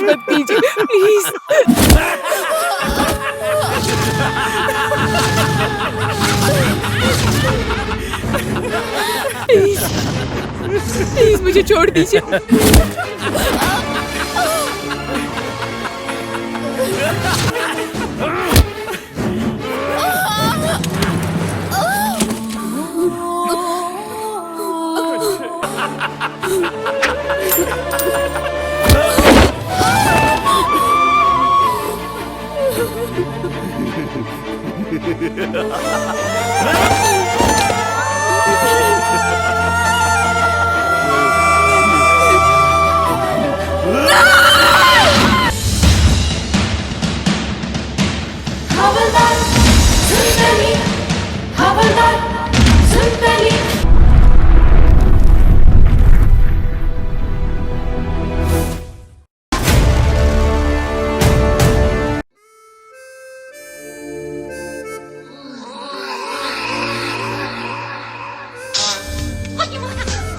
कुछ मत कीजिए प्लीज। प्लीज प्लीज मुझे छोड़ दीजिए। हवलदार सुन पहली, हवलदार सुन पहली।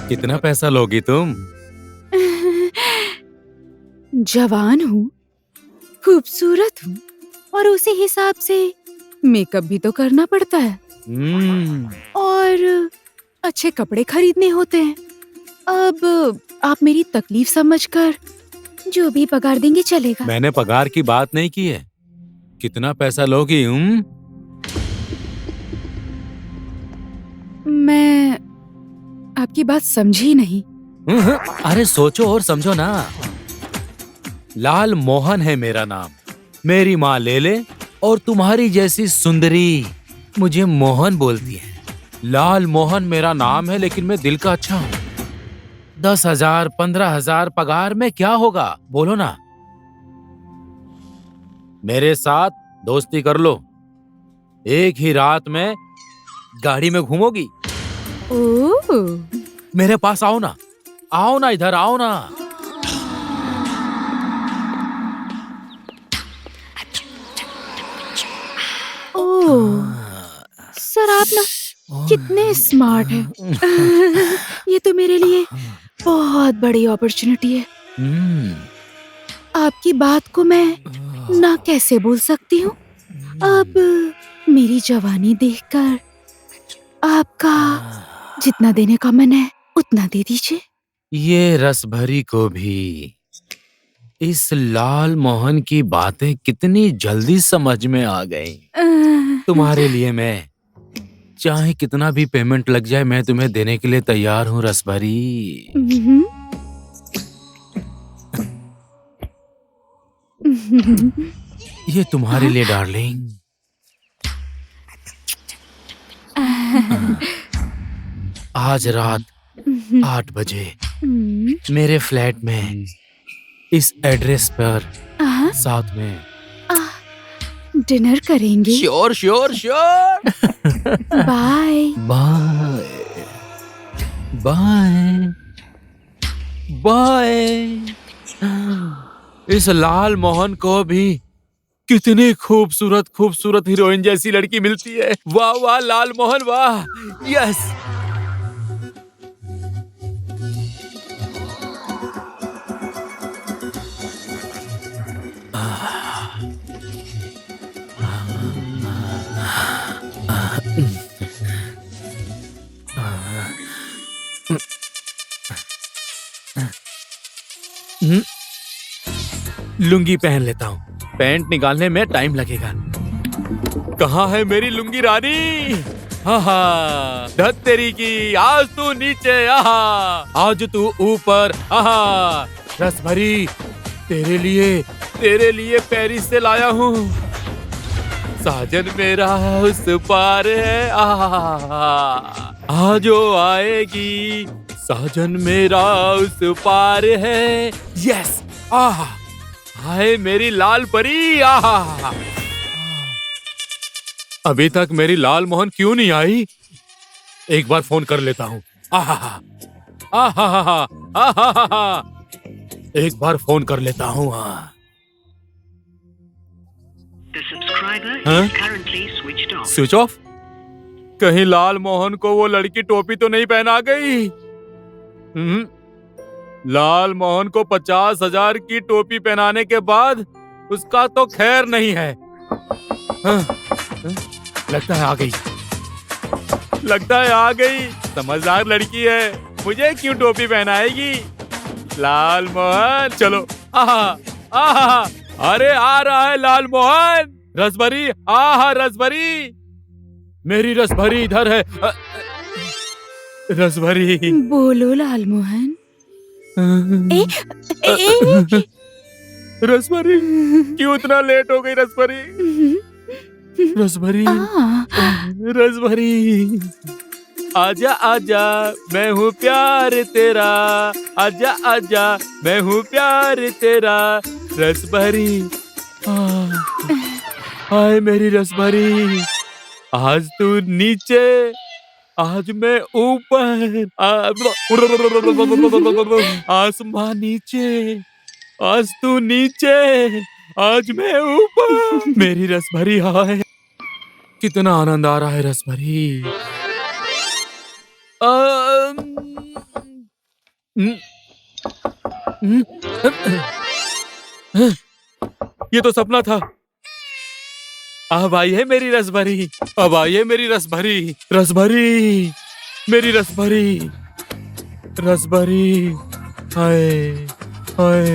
कितना पैसा लोगी तुम? जवान हूँ, खूबसूरत हूँ और उसी हिसाब से मेकअप भी तो करना पड़ता है और अच्छे कपड़े खरीदने होते हैं। अब आप मेरी तकलीफ समझकर जो भी पगार देंगे चलेगा। मैंने पगार की बात नहीं की है। कितना पैसा लोगी? मैं आपकी बात समझी नहीं। अरे सोचो और समझो ना। लाल मोहन है मेरा नाम। मेरी माँ लेले और तुम्हारी जैसी सुंदरी मुझे मोहन बोलती है। लाल मोहन मेरा नाम है, लेकिन मैं दिल का अच्छा हूँ। 10,000 15,000 पगार में क्या होगा, बोलो ना। मेरे साथ दोस्ती कर लो, एक ही रात में गाड़ी में घूमोगी। ओह, मेरे पास आओ ना, आओ ना, इधर आओ ना। ओह, सर आप ना कितने स्मार्ट हैं। ये तो मेरे लिए बहुत बड़ी अपॉर्चुनिटी है। आपकी बात को मैं ना कैसे बोल सकती हूँ। अब मेरी जवानी देखकर आपका जितना देने का मन है उतना दे दीजिए। ये रसभरी को भी इस लाल मोहन की बातें कितनी जल्दी समझ में आ गई। तुम्हारे लिए मैं चाहे कितना भी पेमेंट लग जाए, मैं तुम्हें देने के लिए तैयार हूँ रसभरी। ये तुम्हारे लिए डार्लिंग। आज रात 8 बजे मेरे फ्लैट में इस एड्रेस पर साथ में डिनर करेंगे। Sure sure sure. Bye bye bye bye. इस लाल मोहन को भी कितनी खूबसूरत खूबसूरत हीरोइन जैसी लड़की मिलती है। वाह वाह लाल मोहन वाह। यस। लुंगी पहन लेता हूँ, पैंट निकालने में टाइम लगेगा। कहाँ है मेरी लुंगी रानी? हाँ धत तेरी की, आज तू नीचे, आज तू ऊपर। रस भरी तेरे लिए पेरिस से लाया हूँ। साजन मेरा उस पार है, आज वो आएगी। साजन मेरा उस पार है। यस। हाय मेरी लाल परी। अभी तक मेरी लाल मोहन क्यों नहीं आई? एक बार फोन कर लेता हूँ। एक बार फोन कर लेता हूँ। Switch off? कहीं लाल मोहन को वो लड़की टोपी तो नहीं पहना गई? लाल मोहन को 50,000 की टोपी पहनाने के बाद उसका तो खैर नहीं है। हाँ, हाँ, लगता है आ गई, लगता है आ गई। समझदार लड़की है, मुझे क्यों टोपी पहनाएगी? लाल मोहन चलो। आहा, आहा, अरे आ रहा है लाल मोहन। रसभरी, आहा रसभरी, मेरी रसभरी इधर है। रसभरी। बोलो लाल मोहन। ए, रसभरी, क्यों इतना लेट हो गई रसभरी? रसभरी, रसभरी, आजा आजा मैं हूँ प्यार तेरा, आजा आजा मैं हूँ प्यार तेरा। रसभरी, हाय मेरी रसभरी, आज तू नीचे, आज मैं ऊपर, आसमां नीचे, आज तू नीचे, आज मैं ऊपर। मेरी रसभरी, हाय कितना आनंद आ रहा है रसभरी। ये तो सपना था। अब आई है मेरी रसभरी, अब आई है मेरी रसभरी। रसभरी, मेरी रसभरी, रसभरी, हाय हाय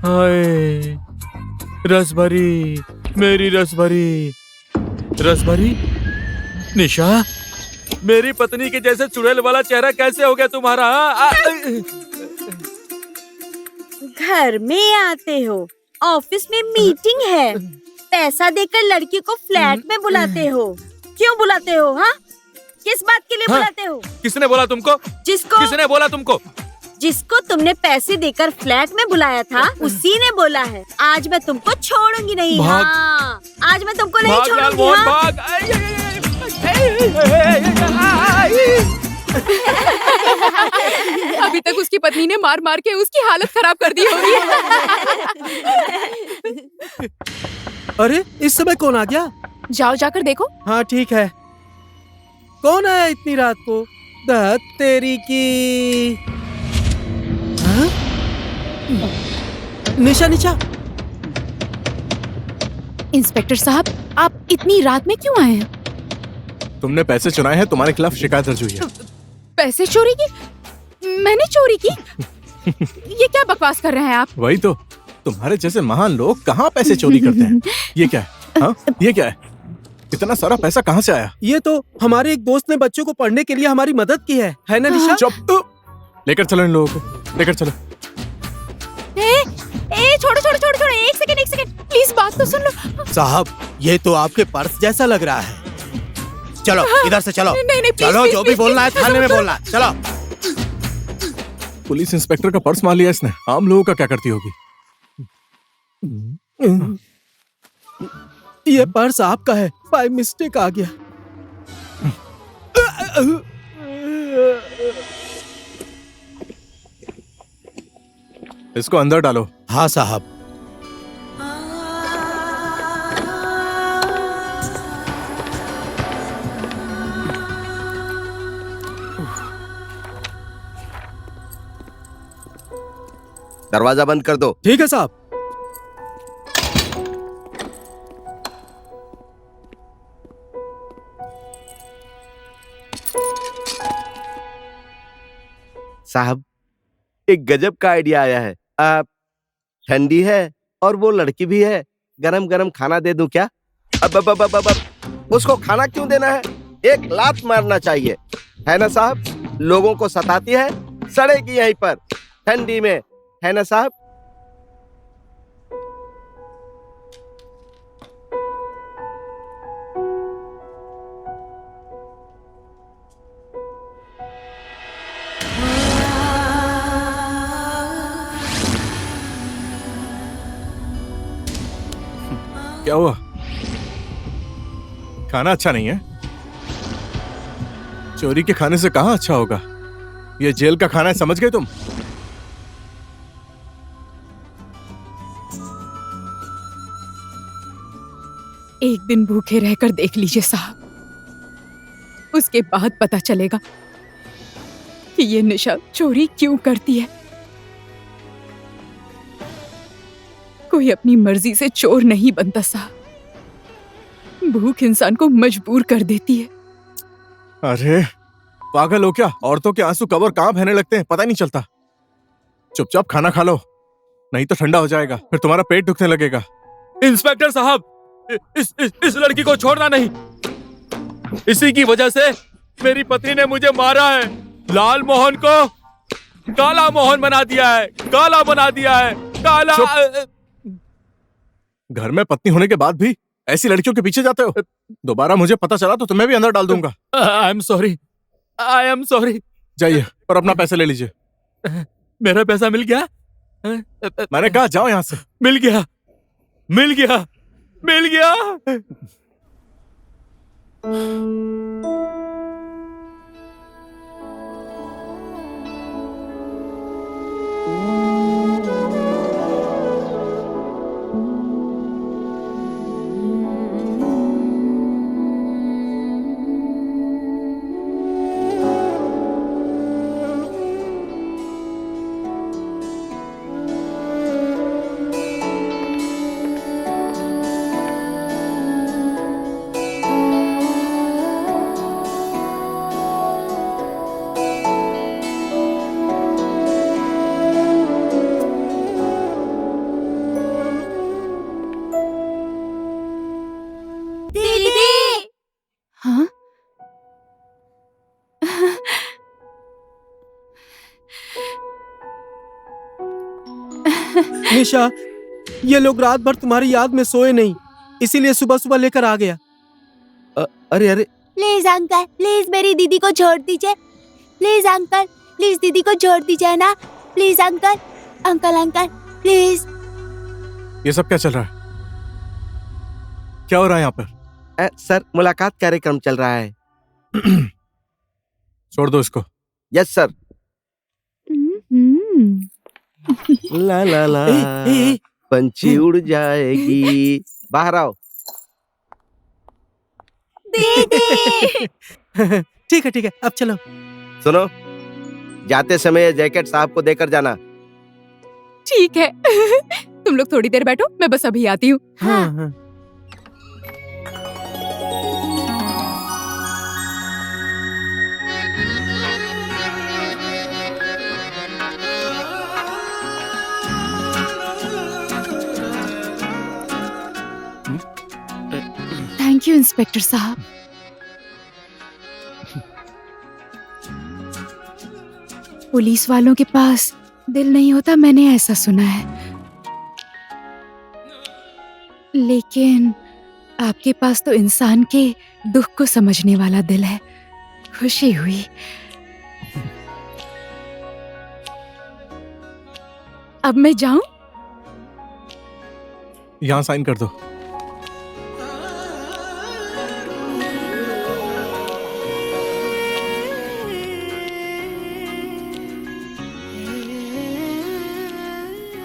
हाय। रसभरी, मेरी रसभरी, रसभरी। निशा, मेरी पत्नी के जैसे चुड़ैल वाला चेहरा कैसे हो गया तुम्हारा? घर में आते हो, ऑफिस में मीटिंग है, पैसा देकर लड़की को फ्लैट में बुलाते हो। क्यों बुलाते हो? हाँ, किस बात के लिए बुलाते हो? किसने बोला तुमको? किसने बोला तुमको? जिसको तुमने पैसे देकर फ्लैट में बुलाया था उसी ने बोला है। आज मैं तुमको छोड़ूंगी नहीं। हाँ, आज मैं तुमको नहीं छोड़ूंगी। भाग। अभी तक उसकी पत्नी ने मार मार के उसकी हालत खराब कर दी होगी। अरे इस समय कौन आ गया? जाओ जाकर देखो। हाँ ठीक है। कौन आया इतनी रात को? दहत तेरी की। हाँ? निशा, निशा। इंस्पेक्टर साहब, आप इतनी रात में क्यों आए हैं? तुमने पैसे चुराए हैं, तुम्हारे खिलाफ शिकायत दर्ज हुई है। पैसे चोरी की? मैंने चोरी की? ये क्या बकवास कर रहे हैं आप? वही तो, तुम्हारे जैसे महान लोग कहाँ पैसे चोरी करते हैं? ये क्या है? हाँ? ये क्या है? इतना सारा पैसा कहाँ से आया? ये तो हमारे एक दोस्त ने बच्चों को पढ़ने के लिए हमारी मदद की है ना निशा? चुप! लेकर चलो इन लोगों को, लेकर चलो। छोड़ो छोड़ो छोड़ो छोड़ो, एक सेकंड प्लीज, बात तो सुन लो। साहब, ये तो आपके पर्स जैसा लग रहा है। चलो इधर से चलो। नहीं, चलो, प्लीज, जो भी बोलना है थाने में बोलना। चलो। पुलिस इंस्पेक्टर का पर्स मार लिया इसने, आम लोगों का क्या करती होगी? ये पर्स आपका है, बाय मिस्टेक आ गया। इसको अंदर डालो। हाँ साहब। दरवाजा बंद कर दो। ठीक है साहब। साहब, एक गजब का आइडिया आया है। आप ठंडी है और वो लड़की भी है, गरम गरम खाना दे दूं क्या? अब उसको खाना क्यों देना है? एक लात मारना चाहिए, है ना साहब? लोगों को सताती है, सड़ेगी यहीं पर ठंडी में, है ना साहब? क्या हुआ? खाना अच्छा नहीं है? चोरी के खाने से कहां अच्छा होगा? ये जेल का खाना है, समझ गए तुम? एक दिन भूखे रहकर देख लीजिए साहब, उसके बाद पता चलेगा कि ये निशा चोरी क्यों करती है। कोई अपनी मर्जी से चोर नहीं बनता साहब। भूख इंसान को मजबूर कर देती है। अरे पागल हो क्या? औरतों के आंसू कब और कहाँ बहने लगते हैं पता ही नहीं चलता। चुपचाप खाना खा लो, नहीं तो ठंडा हो जाएगा, फिर तुम्हारा पेट दुखने लगेगा। इंस्पेक्टर साहब, इस लड़की को छोड़ना नहीं। इसी की वजह से मेरी पत्नी ने मुझे मारा है। लाल मोहन को काला मोहन बना दिया है, काला बना दिया है, काला। घर में पत्नी होने के बाद भी ऐसी लड़कियों के पीछे जाते हो? दोबारा मुझे पता चला तो तुम्हें भी अंदर डाल दूंगा। I am sorry, I am sorry. जाइए और अपना पैसे ले लीजिए। मेरा पैसा मिल गया? मैंने कहा जाओ यहाँ से। मिल गया, मिल गया, मिल गया। हाँ? निशा, ये लोग रात भर तुम्हारी याद में सोए नहीं, इसीलिए सुबह सुबह लेकर आ गया। अरे अरे, प्लीज अंकल, प्लीज मेरी दीदी को छोड़ दीजिए। प्लीज अंकल, प्लीज दीदी को छोड़ दीजिए ना। Please uncle, uncle uncle please. ये सब क्या चल रहा है? क्या हो रहा है यहाँ पर? सर मुलाकात कार्यक्रम चल रहा है। छोड़ दो इसको। Yes sir. हम्म। ला ला ला, पंछी उड़ जाएगी। बाहर आओ। दीदी ठीक है, अब चलो। सुनो, जाते समय जैकेट साहब को देकर जाना। ठीक है। तुम लोग थोड़ी देर बैठो, मैं बस अभी आती हूँ। हाँ। थैंक यू इंस्पेक्टर साहब। पुलिस वालों के पास दिल नहीं होता, मैंने ऐसा सुना है, लेकिन आपके पास तो इंसान के दुख को समझने वाला दिल है। खुशी हुई। अब मैं जाऊं? यहाँ साइन कर दो।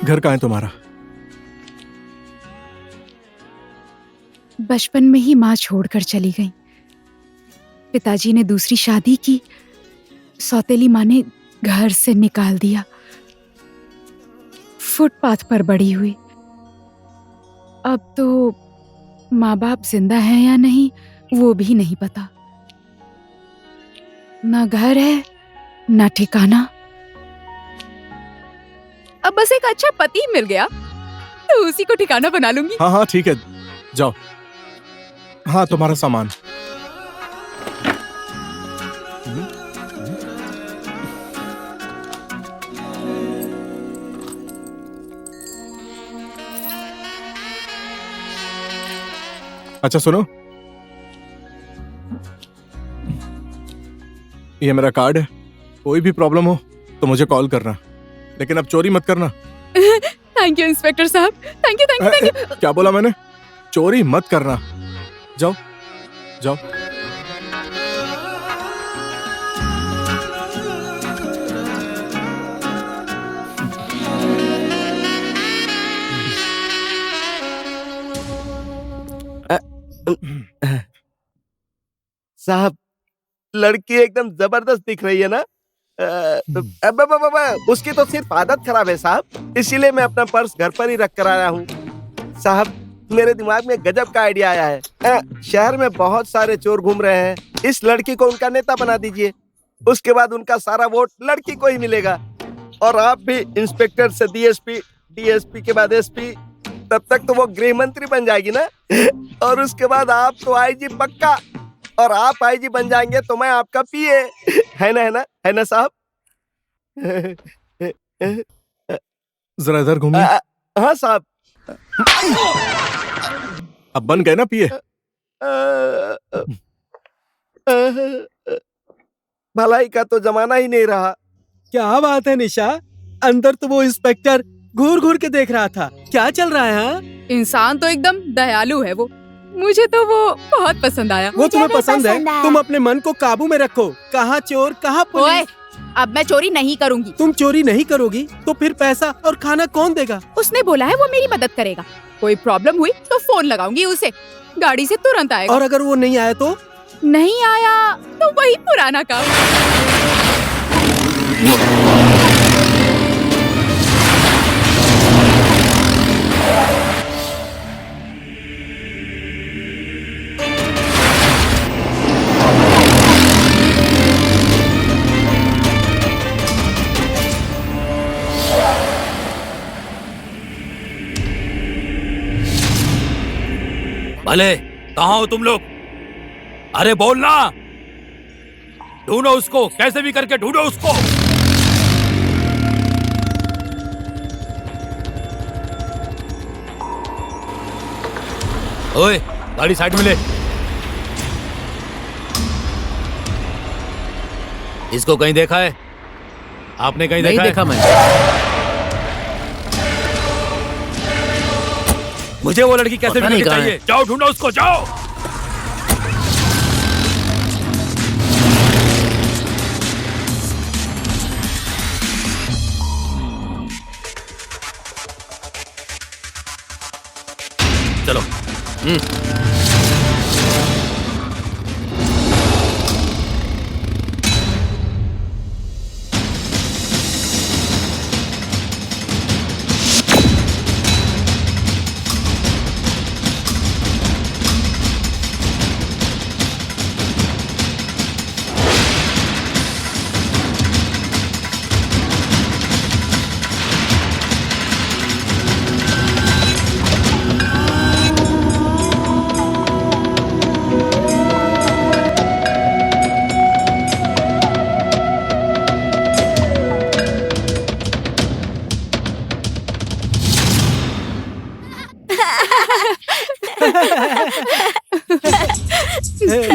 घर कहाँ है तुम्हारा? बचपन में ही माँ छोड़कर चली गई। पिताजी ने दूसरी शादी की, सौतेली माँ ने घर से निकाल दिया। फुटपाथ पर बड़ी हुई। अब तो माँ बाप जिंदा हैं या नहीं वो भी नहीं पता। ना घर है ना ठिकाना। अब बस एक अच्छा पति मिल गया तो उसी को ठिकाना बना लूंगी। हाँ ठीक है, जाओ। हाँ, तुम्हारा सामान। अच्छा सुनो, ये मेरा कार्ड है। कोई भी प्रॉब्लम हो तो मुझे कॉल करना, लेकिन अब चोरी मत करना। थैंक यू इंस्पेक्टर साहब, थैंक यू। क्या बोला मैंने? चोरी मत करना। जाओ जाओ। साहब, लड़की एकदम जबरदस्त दिख रही है ना? उसकी तो सिर्फ आदत खराब है साहब, इसीलिए मैं अपना पर्स घर पर ही रख कर आया हूँ। साहब, मेरे दिमाग में गजब का आइडिया आया है। शहर में बहुत सारे चोर घूम रहे हैं, इस लड़की को उनका नेता बना दीजिए। उसके बाद उनका सारा वोट लड़की को ही मिलेगा। और आप भी इंस्पेक्टर से डीएसपी, डीएसपी के बाद एसपी, तब तक तो वो गृह मंत्री बन जाएगी ना। और उसके बाद आप तो आईजी पक्का, और आप आईजी बन जाएंगे तो मैं आपका पीए। है ना, है ना साहब? जरा इधर घूमिए। हाँ साहब। अब बन गए ना पीए? भलाई का तो जमाना ही नहीं रहा। क्या बात है निशा, अंदर तो वो इंस्पेक्टर घूर घूर के देख रहा था। क्या चल रहा है? हाँ, इंसान तो एकदम दयालु है वो। मुझे तो वो बहुत पसंद आया। वो तुम्हें पसंद है? तुम अपने मन को काबू में रखो। कहाँ चोर कहाँ ओए, पुलिस। अब मैं चोरी नहीं करूंगी। तुम चोरी नहीं करोगी तो फिर पैसा और खाना कौन देगा? उसने बोला है वो मेरी मदद करेगा। कोई प्रॉब्लम हुई तो फोन लगाऊंगी उसे, गाड़ी से तुरंत आएगा। और अगर वो नहीं आया तो? नहीं आया तो वही पुराना काम। भले, कहाँ हो तुम लोग? अरे बोलना। ढूंढो उसको, कैसे भी करके ढूंढो उसको। ओए, गाड़ी साइड में ले। इसको कहीं देखा है? आपने कहीं नहीं देखा देखा है? मैंने। मुझे वो लड़की कैसे मिलनी चाहिए। जाओ ढूंढो उसको, जाओ। चलो।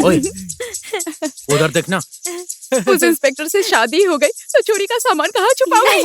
ओए, उधर देखना। उस इंस्पेक्टर से शादी हो गई तो चोरी का सामान कहाँ छुपाऊंगी?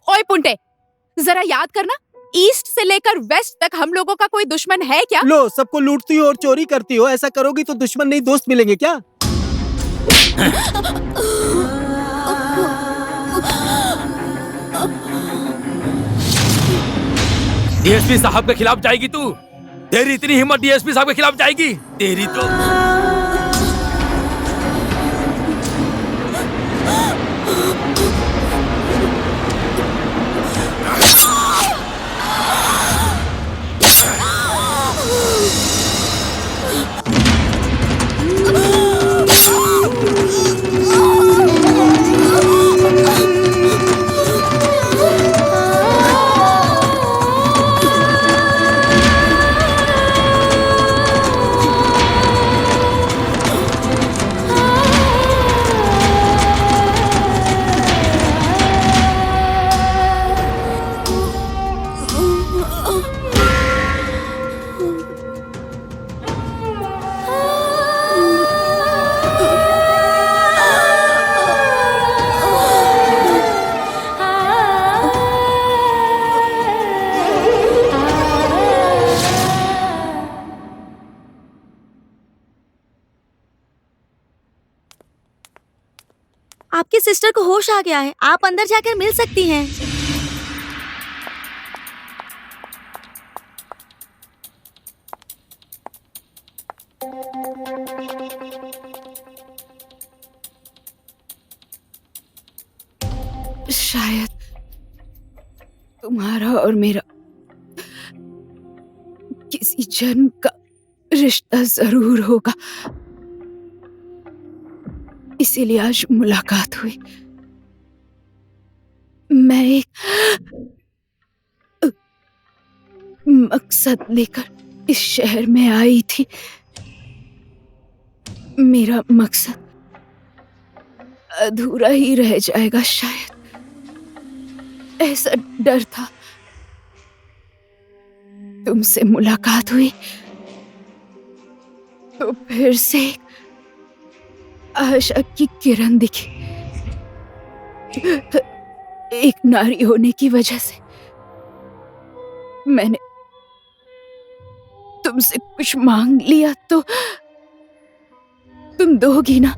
ओए पुंटे, जरा याद करना, ईस्ट से लेकर वेस्ट तक हम लोगों का कोई दुश्मन है क्या? लो, सबको लूटती हो और चोरी करती हो। ऐसा करोगी तो दुश्मन नहीं दोस्त मिलेंगे क्या? डीएसपी साहब के खिलाफ जाएगी तू? तेरी इतनी हिम्मत डीएसपी साहब के खिलाफ जाएगी? तेरी तो आपकी सिस्टर को होश आ गया है, आप अंदर जाकर मिल सकती हैं। शायद तुम्हारा और मेरा किसी जन्म का रिश्ता जरूर होगा, इसीलिए आज मुलाकात हुई। मैं एक मकसद लेकर इस शहर में आई थी। मेरा मकसद अधूरा ही रह जाएगा शायद, ऐसा डर था। तुमसे मुलाकात हुई तो फिर से आशा की किरण दिखी। एक नारी होने की वजह से मैंने तुमसे कुछ मांग लिया तो तुम दोगी ना?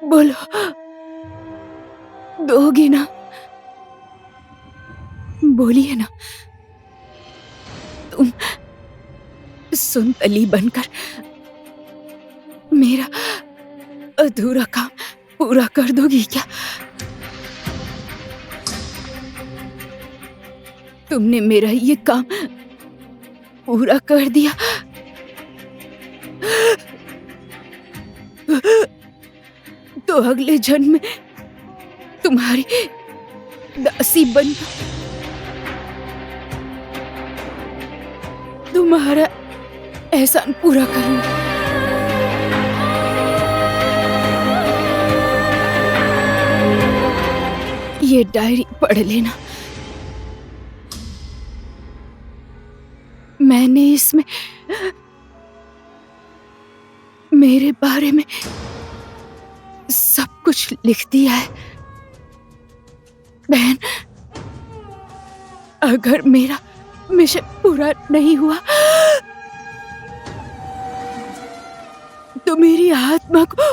बोलो, दोगी ना? बोलिए ना। तुम सुनतली बनकर मेरा अधूरा काम पूरा कर दोगी क्या? तुमने मेरा ये काम पूरा कर दिया तो अगले जन्म में तुम्हारी दासी बनकर तुम्हारा एहसान पूरा करूंगी। ये डायरी पढ़ लेना। मैंने इसमें मेरे बारे में सब कुछ लिख दिया है। बहन, अगर मेरा मिशन पूरा नहीं हुआ तो मेरी आत्मा को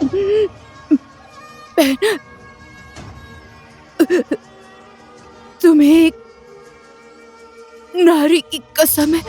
बहन, तुम्हें एक नारी की कसम है।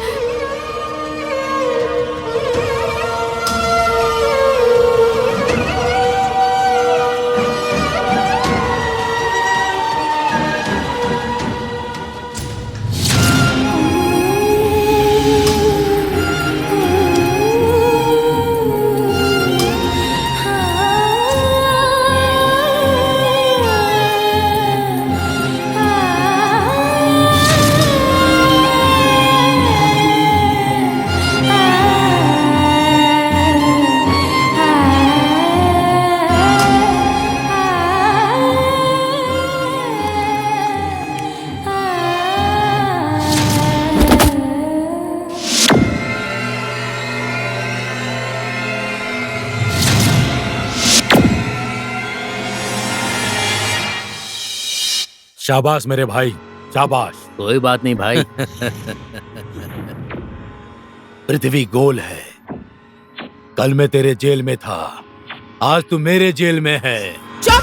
शाबाश मेरे भाई, शाबाश। कोई बात नहीं भाई। पृथ्वी गोल है। कल मैं तेरे जेल में था, आज तू मेरे जेल में है। चुप!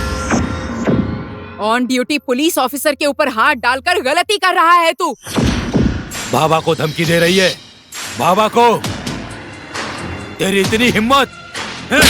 ऑन ड्यूटी पुलिस ऑफिसर के ऊपर हाथ डालकर गलती कर रहा है तू। बाबा को धमकी दे रही है? बाबा को? तेरी इतनी हिम्मत है?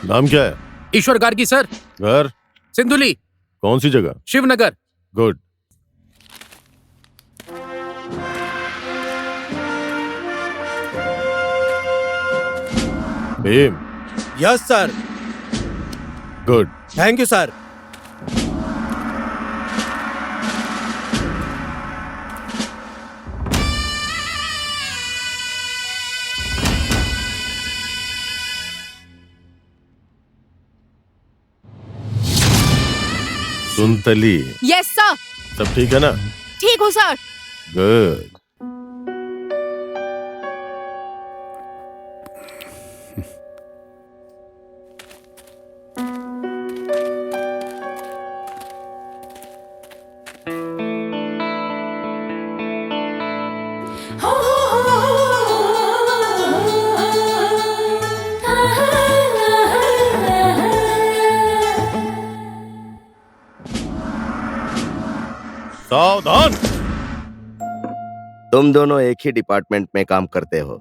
नाम क्या है? ईश्वर गार्गी सर। घर? सिंधुली। कौन सी जगह? Shivnagar. Good. Bhim. Yes sir. Good. Thank you sir. Suntali. Yes sir. सब ठीक है ना? ठीक हो सर। गुड। सावधान। तुम दोनों एक ही डिपार्टमेंट में काम करते हो,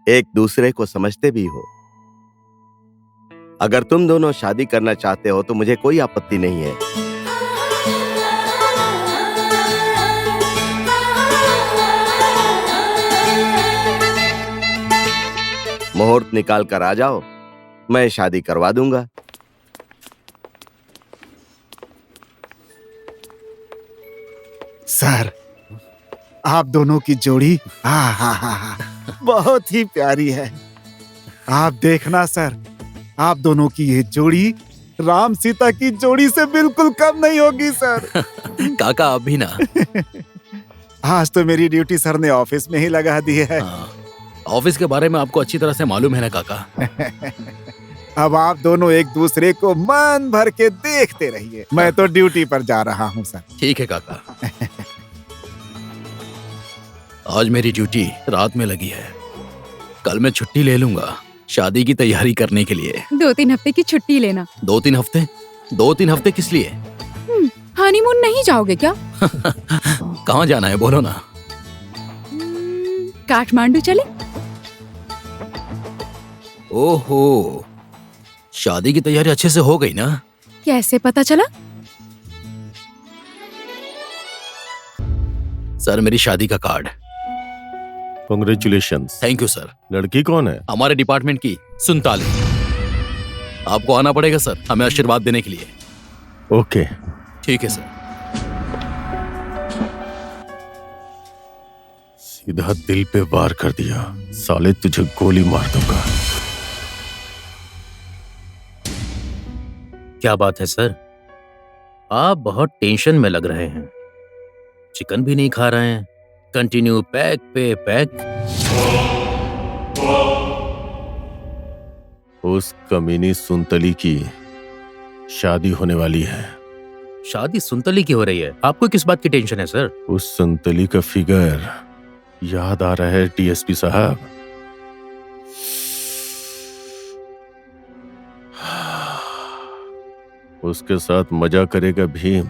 एक दूसरे को समझते भी हो। अगर तुम दोनों शादी करना चाहते हो तो मुझे कोई आपत्ति नहीं है। मुहूर्त निकाल कर आ जाओ, मैं शादी करवा दूंगा। सर, आप दोनों की जोड़ी बहुत ही प्यारी है। आप देखना सर, आप दोनों की ये जोड़ी राम सीता की जोड़ी से बिल्कुल कम नहीं होगी सर। काका अब भी ना। आज तो मेरी ड्यूटी सर ने ऑफिस में ही लगा दी है। ऑफिस के बारे में आपको अच्छी तरह से मालूम है ना काका। अब आप दोनों एक दूसरे को मन भर के देखते रहिए। मैं तो ड्यूटी पर जा रहा हूँ सर। ठीक है काका। आज मेरी ड्यूटी रात में लगी है, कल मैं छुट्टी ले लूंगा शादी की तैयारी करने के लिए। 2-3 हफ्ते की छुट्टी लेना। 2-3 हफ्ते? 2-3 हफ्ते किस लिए? हनीमून नहीं जाओगे क्या? कहाँ जाना है बोलो ना। काठमांडू चले? ओहो, शादी की तैयारी अच्छे से हो गई ना? कैसे पता चला? सर, मेरी शादी का card. Congratulations. Thank you sir. लड़की कौन है? हमारे डिपार्टमेंट की सुनताली। आपको आना पड़ेगा सर, हमें आशीर्वाद देने के लिए। ओके। ठीक है सर। सीधा दिल पे वार कर दिया। साले तुझे गोली मार दूंगा। क्या बात है सर, आप बहुत टेंशन में लग रहे हैं। चिकन भी नहीं खा रहे हैं। कंटिन्यू पैक पे पैक। उस कमीनी सुनतली की शादी होने वाली है। शादी सुनतली की हो रही है? आपको किस बात की टेंशन है सर? उस सुनतली का फिगर याद आ रहा है डीएसपी साहब। उसके साथ मजा करेगा भीम।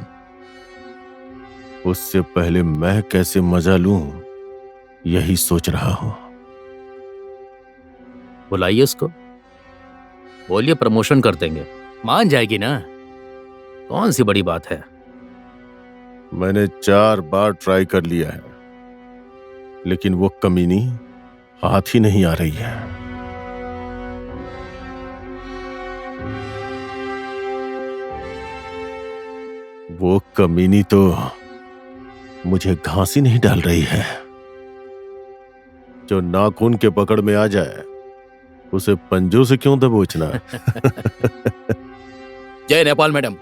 उससे पहले मैं कैसे मजा लूं, यही सोच रहा हूं। बुलाइए उसको, बोलिए प्रमोशन कर देंगे। मान जाएगी ना, कौन सी बड़ी बात है। मैंने 4 बार ट्राई कर लिया है, लेकिन वो कमीनी हाथ ही नहीं आ रही है। वो कमीनी तो मुझे घास ही नहीं डाल रही है। जो नाखून के पकड़ में आ जाए उसे पंजों से क्यों दबोचना। जय नेपाल मैडम,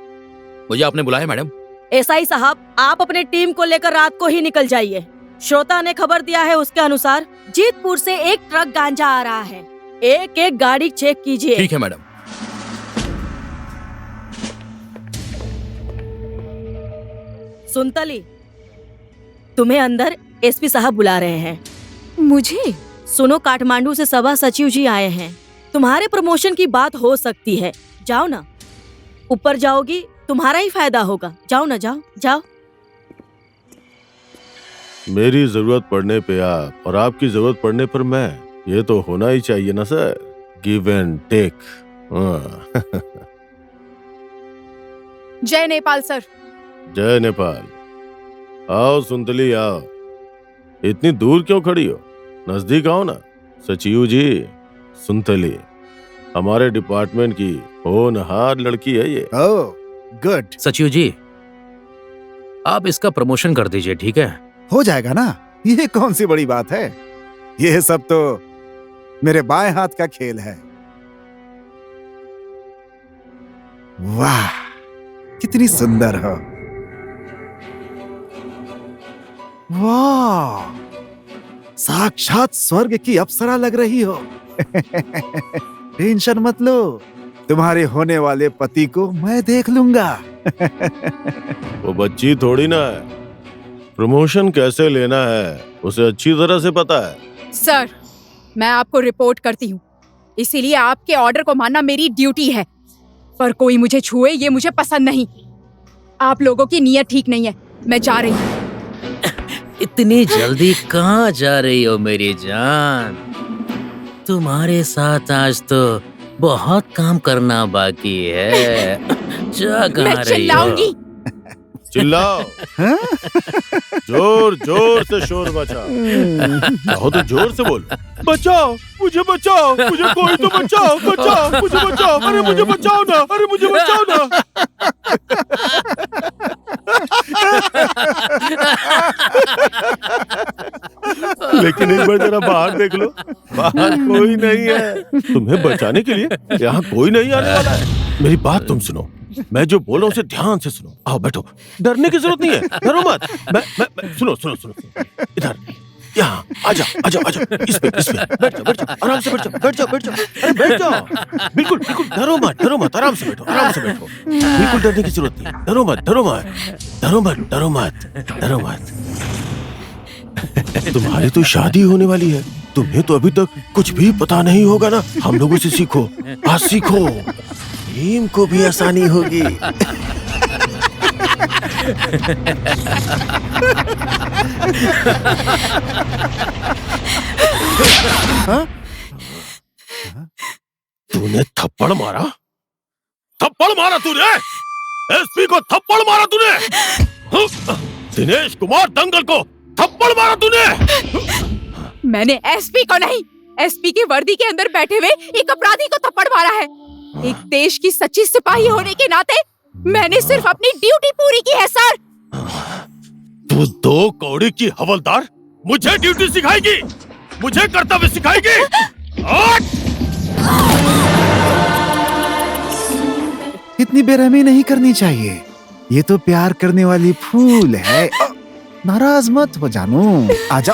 मुझे आपने बुलाया मैडम? एसआई साहब, आप अपनी टीम को लेकर रात को ही निकल जाइए। श्रोता ने खबर दिया है, उसके अनुसार जीतपुर से एक ट्रक गांजा आ रहा है। एक एक गाड़ी चेक कीजिए। ठीक है मैडम। सुनतली, तुम्हें अंदर एसपी साहब बुला रहे हैं। मुझे? सुनो, काठमांडू से सभा सचिव जी आए हैं। तुम्हारे प्रमोशन की बात हो सकती है। जाओ ना, ऊपर जाओगी तुम्हारा ही फायदा होगा। जाओ ना, जाओ जाओ। मेरी जरूरत पड़ने पे आप और आपकी जरूरत पड़ने पर मैं, ये तो होना ही चाहिए ना सर। Give and take. हाँ, जय नेपाल सर। जय नेपाल। आओ सुंदली आओ। इतनी दूर क्यों खड़ी हो? नजदीक आओ ना। सचिव जी, सुंदली हमारे डिपार्टमेंट की होनहार लड़की है ये। Oh good. सचिव जी, आप इसका प्रमोशन कर दीजिए, ठीक है? हो जाएगा ना, ये कौन सी बड़ी बात है। ये सब तो मेरे बाएं हाथ का खेल है। वाह, कितनी सुंदर हो। वाह, साक्षात स्वर्ग की अप्सरा लग रही हो। टेंशन मत लो, तुम्हारे होने वाले पति को मैं देख लूंगा। वो बच्ची थोड़ी ना है। प्रमोशन कैसे लेना है उसे अच्छी तरह से पता है। सर, मैं आपको रिपोर्ट करती हूँ, इसीलिए आपके ऑर्डर को मानना मेरी ड्यूटी है। पर कोई मुझे छुए ये मुझे पसंद नहीं। आप लोगों की नीयत ठीक नहीं है। मैं जा रही हूँ। इतनी जल्दी कहाँ जा रही हो मेरी जान? तुम्हारे साथ आज तो बहुत काम करना बाकी है। जा कहाँ मैं रही हो? चिल्लाऊंगी। चिल्लाओ। जोर जोर से शोर मचाओ। कहो तो जोर से बोल। बचाओ, मुझे बचाओ, मुझे कोई तो बचाओ, बचाओ, मुझे बचाओ, अरे मुझे बचाओ ना, अरे मुझे बचाओ ना। लेकिन एक बार जरा बाहर देख लो, बाहर कोई नहीं है। तुम्हें बचाने के लिए यहाँ कोई नहीं आने वाला है। मेरी बात तुम सुनो, मैं जो बोल रहा हूँ उसे ध्यान से सुनो। आओ बैठो, डरने की जरूरत नहीं है, डरो मत। मैं सुनो सुनो सुनो, इधर यहाँ आजा आजा आजा, इस पे बैठ जाओ, आराम से बैठ जाओ, बैठ जाओ, बैठ जाओ, अरे बैठ जाओ। बिल्कुल बिल्कुल, डरो मत, आराम से बैठो, आराम से बैठो। बिल्कुल डरने की जरूरत नहीं, डरो मत, डरो मत, डरो मत, डरो मत, डरो मत। तुम्हारी तो शादी होने वाली है, तुम्हें तो अभी तक कुछ भी पता नहीं होगा ना। हम लोगों से सीखो, आज सीखो, भीम को भी आसानी होगी। तूने थप्पड़ मारा? थप्पड़ मारा तूने? एसपी को थप्पड़ मारा तूने? दिनेश कुमार दंगल को थप्पड़ मारा तूने? मैंने एसपी को नहीं, एसपी की वर्दी के अंदर बैठे हुए एक अपराधी को थप्पड़ मारा है। एक देश की सच्ची सिपाही होने के नाते मैंने सिर्फ अपनी ड्यूटी पूरी की है सर। तू दो कौड़ी की हवलदार मुझे ड्यूटी सिखाएगी, मुझे कर्तव्य सिखाएगी? इतनी बेरहमी नहीं करनी चाहिए। ये तो प्यार करने वाली फूल है। नाराज मत हो जानू, आजा।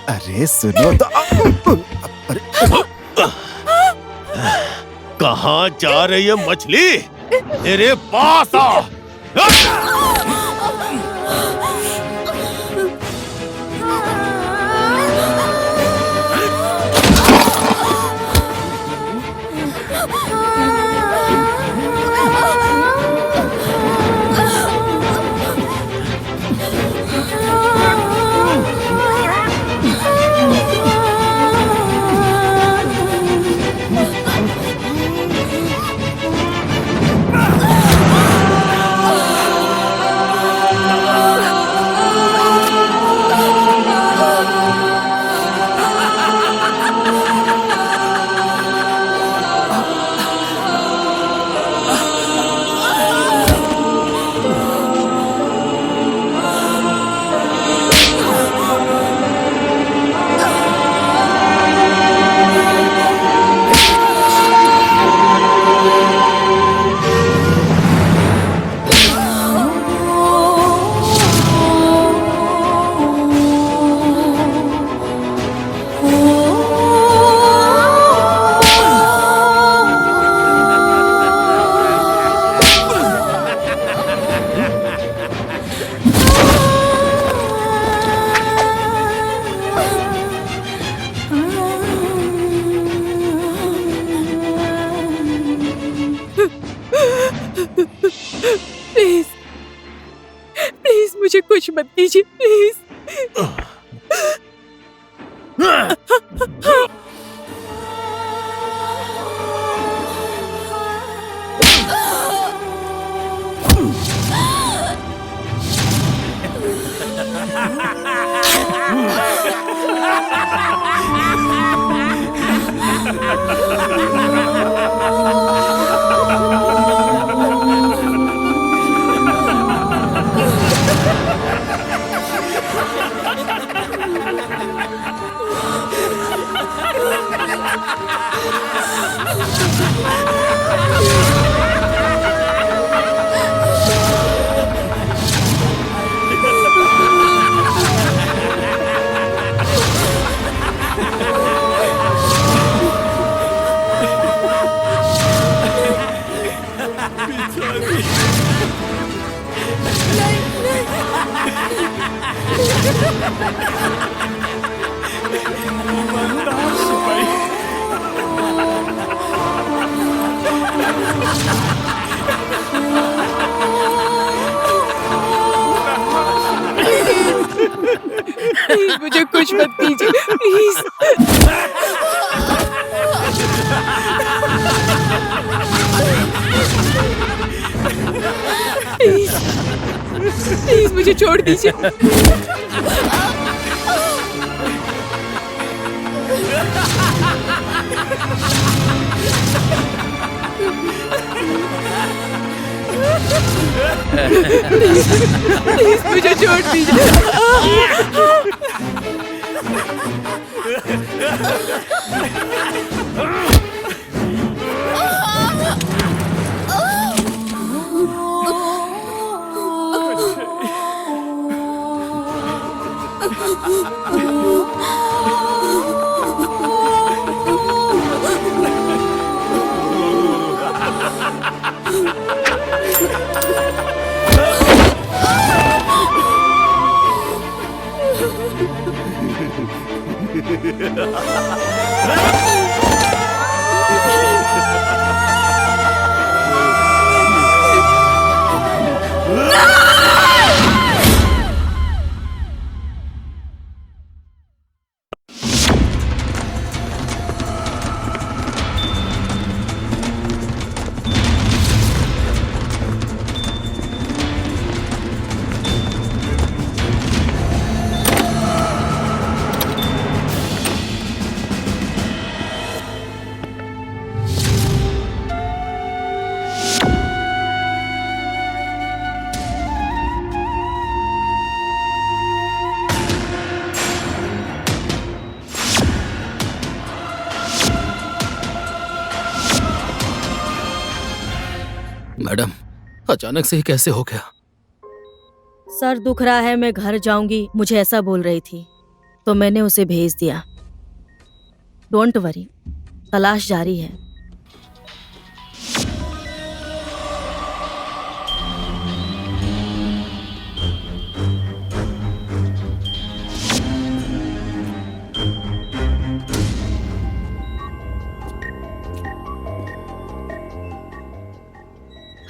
अरे सुनो तो। कहाँ जा रही है मछली? मेरे पास आ। प्लीज प्लीज मुझे कुछ मत कीजिए, प्लीज। प्लीज मुझे कुछ मत कीजिए, प्लीज। प्लीज प्लीज मुझे छोड़ दीजिए। प्लीज मुझे छोड़ दीजिए। मैडम, अचानक से ही कैसे हो गया? सर दुख रहा है, मैं घर जाऊंगी, मुझे ऐसा बोल रही थी, तो मैंने उसे भेज दिया। डोंट वरी, तलाश जारी है।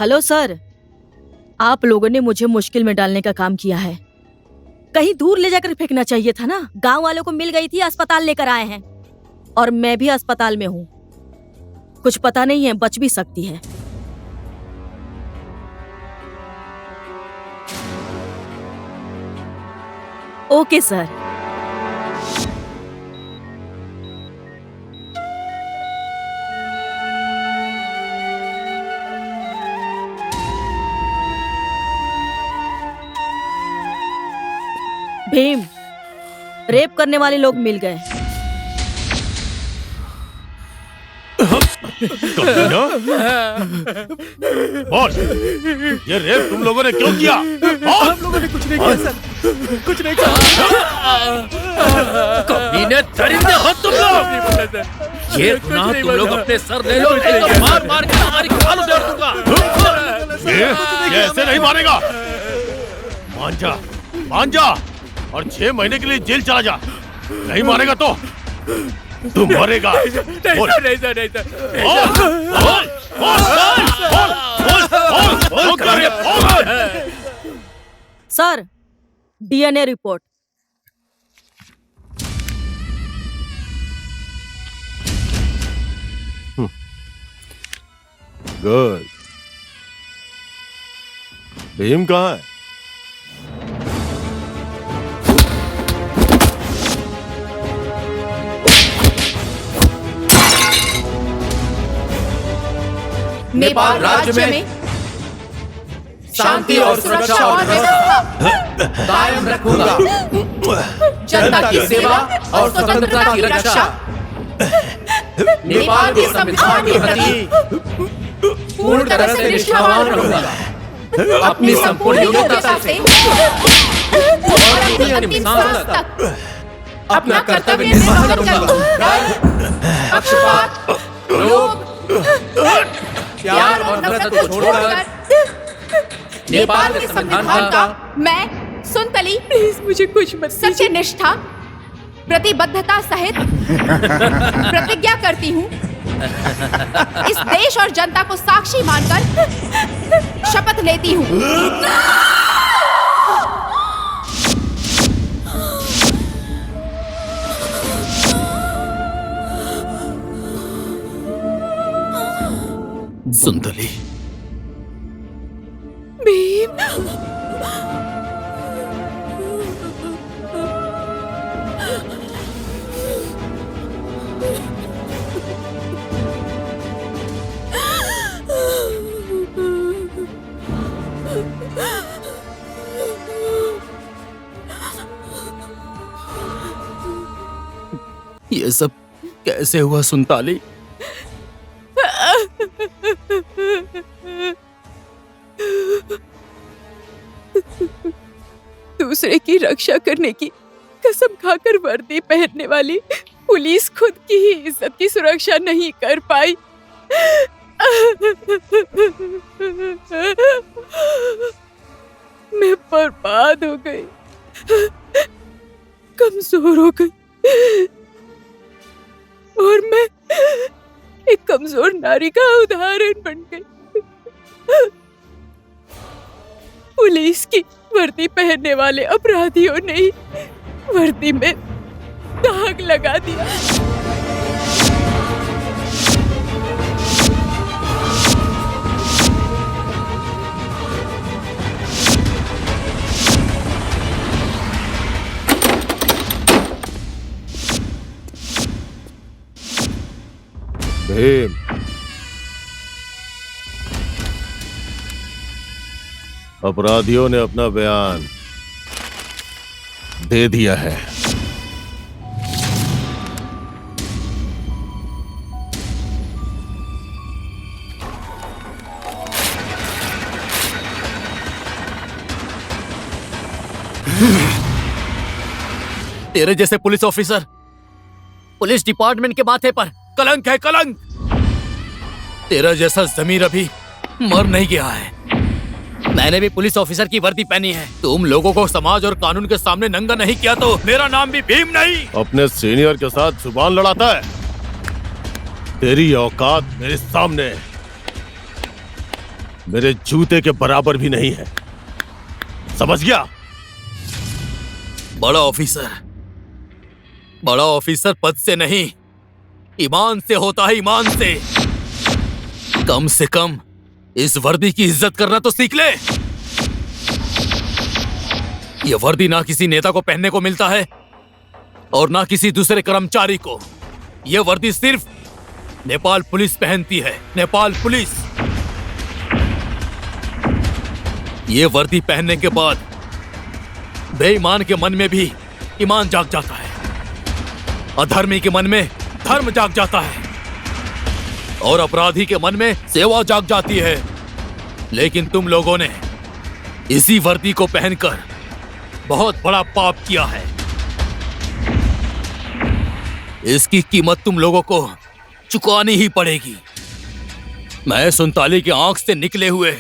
हेलो सर, आप लोगों ने मुझे मुश्किल में डालने का काम किया है। कहीं दूर ले जाकर फेंकना चाहिए था ना। गांव वालों को मिल गई थी, अस्पताल लेकर आए हैं, और मैं भी अस्पताल में हूँ। कुछ पता नहीं है, बच भी सकती है। Okay sir. भीम, रेप करने वाले लोग मिल गए। बॉस, ये रेप तुम लोगों ने क्यों किया? हम लोगों ने कुछ नहीं किया सर, कुछ नहीं किया। कमीने दरिंदे हो तुम लोग। ये गुनाह तुम लोग अपने सर ले लो, नहीं तो मार मार के तुम्हारी खाल उधेड़ दूंगा। ये ऐसे नहीं मारेगा। मान जा, मान जा, और 6 महीने के लिए जेल चला जा। नहीं मारेगा तो तू मरेगा। बोल, नहीं सर, नहीं सर। बोल, बोल, बोल, sir, DNA report. Good. Bhim कहाँ है? नेपाल राज्य में शांति और सुरक्षा और व्यवस्था कायम रखूंगा। जनता की सेवा और स्वतंत्रता की रक्षा नेपाल के संविधान के प्रति पूर्ण तरह से निष्ठावान रहूंगा। अपनी संपूर्ण योग्यता से और अपनी अंतिम सांस तक अपना कर्तव्य निर्वहन करूंगा। पक्षपात, लोभ, प्यार और नफरत को छोड़कर नेपाल के संविधान का मैं सुनतली प्लीज मुझे कुछ मत सच्ची निष्ठा प्रतिबद्धता सहित प्रतिज्ञा करती हूँ इस देश और जनता को साक्षी मानकर शपथ लेती हूँ। सुंदली भीम ये सब कैसे हुआ सुनताली? दूसरे की रक्षा करने की कसम खाकर वर्दी पहनने वाली पुलिस खुद की ही इज्जत की सुरक्षा नहीं कर पाई। मैं बर्बाद हो गई, कमजोर हो गई और मैं एक कमजोर नारी का उदाहरण बन गई। पुलिस की वर्दी पहनने वाले अपराधियों ने ही वर्दी में दाग लगा दिया। भीम, अपराधियों ने अपना बयान दे दिया है। तेरे जैसे पुलिस ऑफिसर पुलिस डिपार्टमेंट के माथे पर कलंक है, कलंक। तेरा जैसा जमीर अभी मर नहीं गया है। मैंने भी पुलिस ऑफिसर की वर्दी पहनी है। तुम लोगों को समाज और कानून के सामने नंगा नहीं किया तो मेरा नाम भी भीम नहीं। अपने सीनियर के साथ जुबान लड़ाता है। तेरी औकात मेरे सामने मेरे जूते के बराबर भी नहीं है, समझ गया? बड़ा ऑफिसर पद से नहीं, ईमान से होता है, ईमान से। कम से कम इस वर्दी की इज्जत करना तो सीख ले। यह वर्दी ना किसी नेता को पहनने को मिलता है और ना किसी दूसरे कर्मचारी को। यह वर्दी सिर्फ नेपाल पुलिस पहनती है, नेपाल पुलिस। यह वर्दी पहनने के बाद बेईमान के मन में भी ईमान जाग जाता है, अधर्मी के मन में धर्म जाग जाता है और अपराधी के मन में सेवा जाग जाती है। लेकिन तुम लोगों ने इसी वर्दी को पहनकर बहुत बड़ा पाप किया है। इसकी कीमत तुम लोगों को चुकानी ही पड़ेगी। मैं सुनताली की आंख से निकले हुए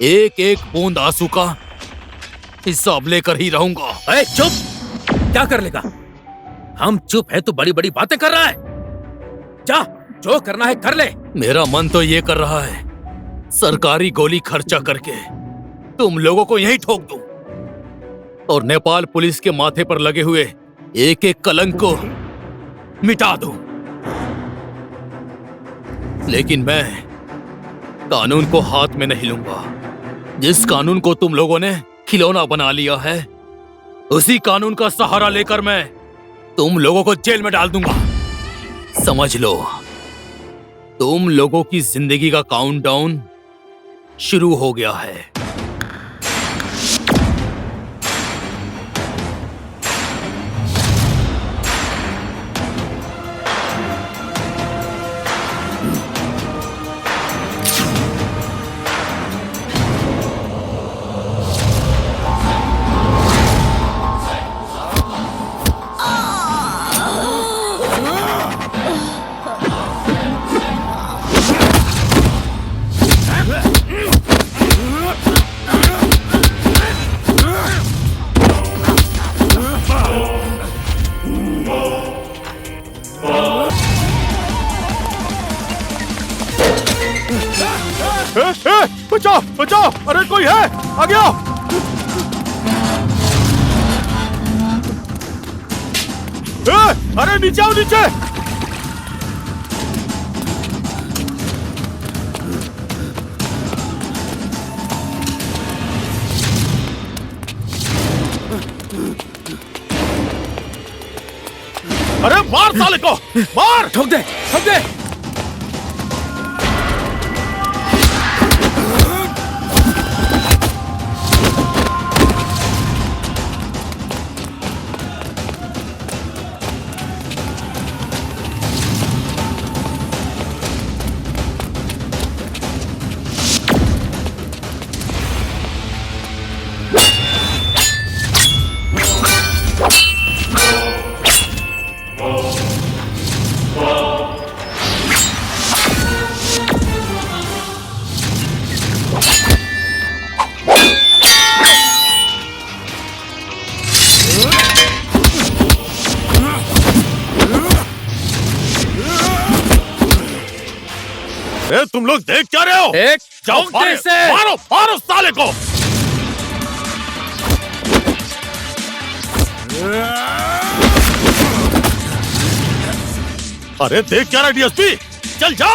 एक एक बूंद आंसू का हिसाब लेकर ही रहूंगा। अरे चुप! क्या कर लेगा? हम चुप है तो बड़ी बड़ी बातें कर रहा है। जा, जो करना है कर ले। मेरा मन तो ये कर रहा है सरकारी गोली खर्चा करके तुम लोगों को यहीं ठोक दूं और नेपाल पुलिस के माथे पर लगे हुए एक एक कलंक को मिटा दूं। लेकिन मैं कानून को हाथ में नहीं लूंगा। जिस कानून को तुम लोगों ने खिलौना बना लिया है, उसी कानून का सहारा लेकर मैं तुम लोगों को जेल में डाल दूंगा। समझ लो, तुम लोगों की जिंदगी का काउंटडाउन शुरू हो गया है। बचाओ बचाओ, अरे कोई है, आ गया। अरे नीचे आओ, नीचे। अरे मार साले को, मार। ठोक दे, ठोक दे। तुम लोग देख क्या रहे हो? एक जाओ, मारो मारो साले को। अरे देख क्या रहा डीएसपी, चल जा।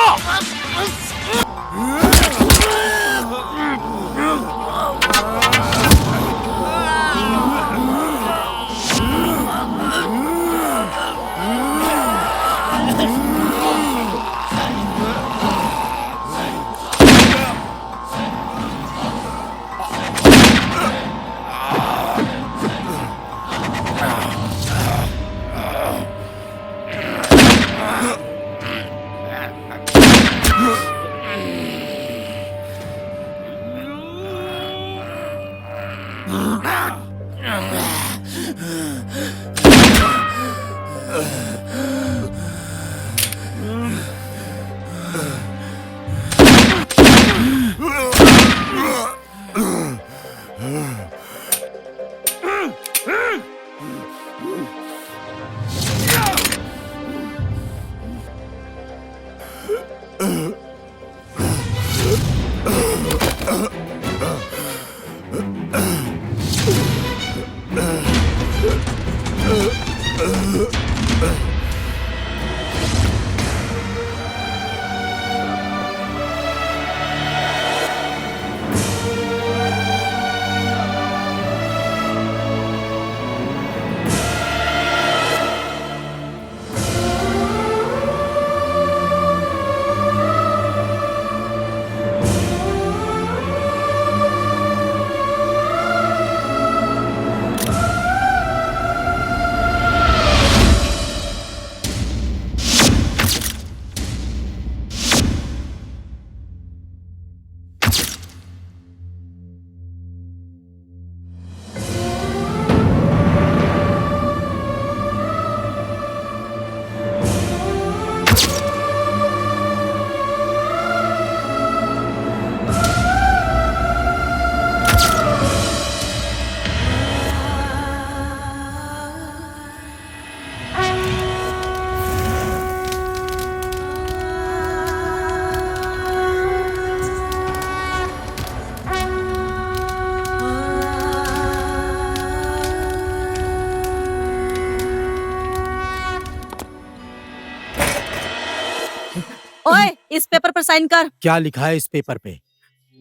ओए, इस पेपर पर साइन कर। क्या लिखा है इस पेपर पे?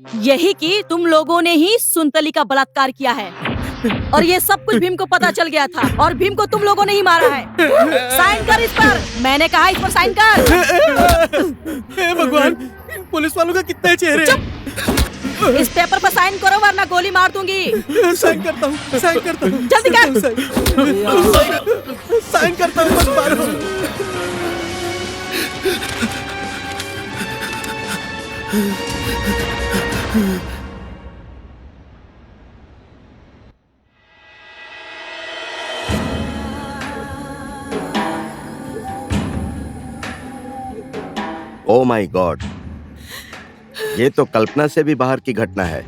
यही कि तुम लोगों ने ही सुनतली का बलात्कार किया है। और ये सब कुछ भीम को पता चल गया था और भीम को तुम लोगों ने ही मारा है। साइन कर इस पर, मैंने कहा इस पर साइन कर। हे भगवान, इन पुलिस वालों का कितने चेहरे। इस पेपर पर साइन करो वरना गोली मार दूंगी। साइन करता हूँ, साइन करता हूँ। जल्दी कर। साइन करता हूँ, बस मारो। ओ माय गॉड, ये तो कल्पना से भी बाहर की घटना है।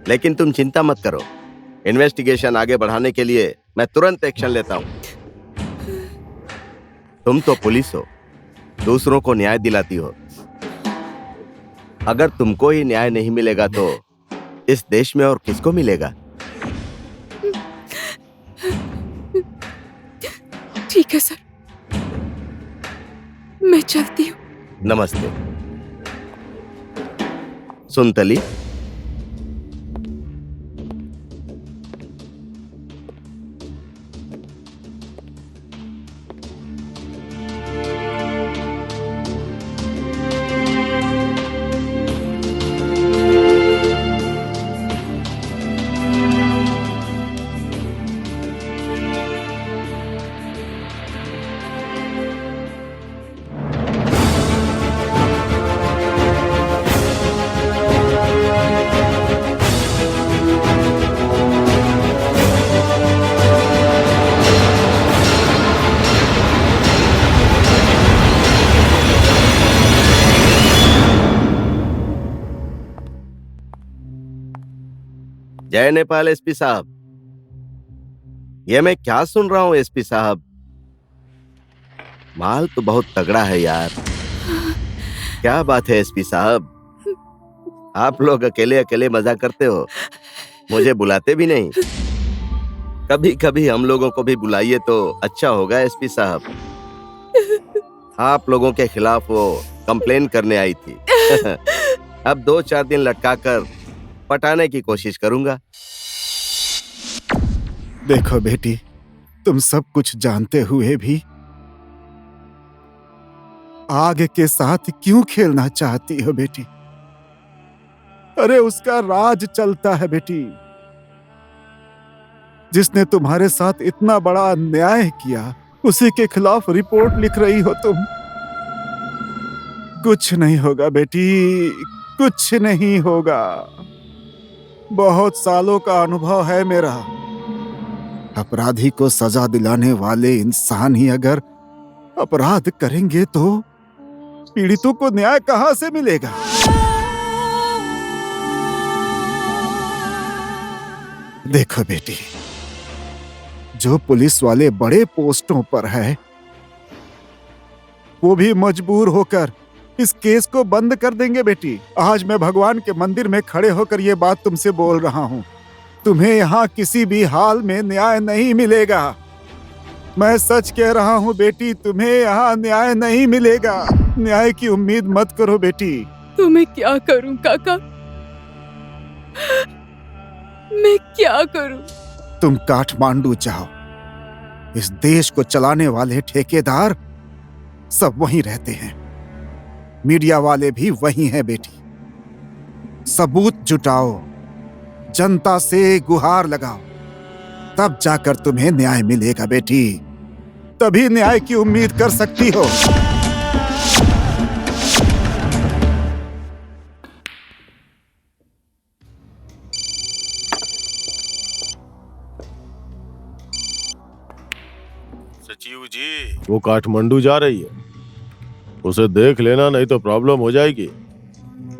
लेकिन तुम चिंता मत करो, इन्वेस्टिगेशन आगे बढ़ाने के लिए मैं तुरंत एक्शन लेता हूं। तुम तो पुलिस हो, दूसरों को न्याय दिलाती हो। अगर तुमको ही न्याय नहीं मिलेगा तो इस देश में और किसको मिलेगा? ठीक है सर, मैं चलती हूँ। नमस्ते। सुनतली, जय नेपाल एसपी साहब। ये मैं क्या सुन रहा हूँ एसपी साहब? माल तो बहुत तगड़ा है यार। क्या बात है एसपी साहब, आप लोग अकेले अकेले मजा करते हो, मुझे बुलाते भी नहीं। कभी कभी हम लोगों को भी बुलाइए तो अच्छा होगा एसपी साहब। आप लोगों के खिलाफ वो कंप्लेन करने आई थी। अब 2-4 दिन लटका कर पटाने की कोशिश करूंगा। देखो बेटी, तुम सब कुछ जानते हुए भी आग के साथ क्यों खेलना चाहती हो बेटी? अरे उसका राज चलता है बेटी। जिसने तुम्हारे साथ इतना बड़ा अन्याय किया, उसी के खिलाफ रिपोर्ट लिख रही हो तुम। कुछ नहीं होगा बेटी, कुछ नहीं होगा। बहुत सालों का अनुभव है मेरा। अपराधी को सजा दिलाने वाले इंसान ही अगर अपराध करेंगे तो पीड़ितों को न्याय कहां से मिलेगा? देखो बेटी, जो पुलिस वाले बड़े पोस्टों पर है, वो भी मजबूर होकर इस केस को बंद कर देंगे बेटी। आज मैं भगवान के मंदिर में खड़े होकर ये बात तुमसे बोल रहा हूं। तुम्हें यहाँ किसी भी हाल में न्याय नहीं मिलेगा। मैं सच कह रहा हूँ बेटी, तुम्हें यहाँ न्याय नहीं मिलेगा। न्याय की उम्मीद मत करो बेटी। तो मैं क्या करूं काका? मैं क्या करूं? तुम काठमांडू जाओ। इस देश को चलाने वाले ठेकेदार सब वहीं रहते हैं। मीडिया वाले भी वही हैं बेटी। सबूत जुटाओ, जनता से गुहार लगाओ, तब जाकर तुम्हें न्याय मिलेगा बेटी। तभी न्याय की उम्मीद कर सकती हो। सचिव जी, वो काठमांडू जा रही है, उसे देख लेना, नहीं तो प्रॉब्लम हो जाएगी।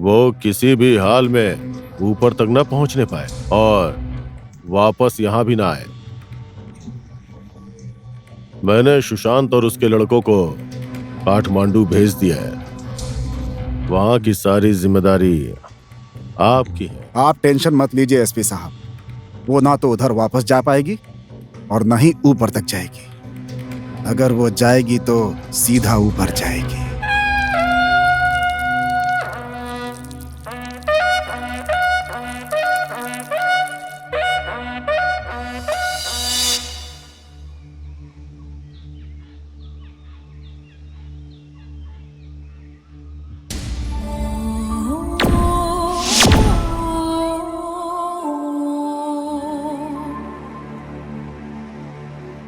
वो किसी भी हाल में ऊपर तक न पहुंचने पाए और वापस यहां भी ना आए। मैंने सुशांत और उसके लड़कों को काठमांडू भेज दिया है। वहां की सारी जिम्मेदारी आपकी है। आप टेंशन मत लीजिए एसपी साहब। वो ना तो उधर वापस जा पाएगी और ना ही ऊपर तक जाएगी। अगर वो जाएगी तो सीधा ऊपर जाएगी।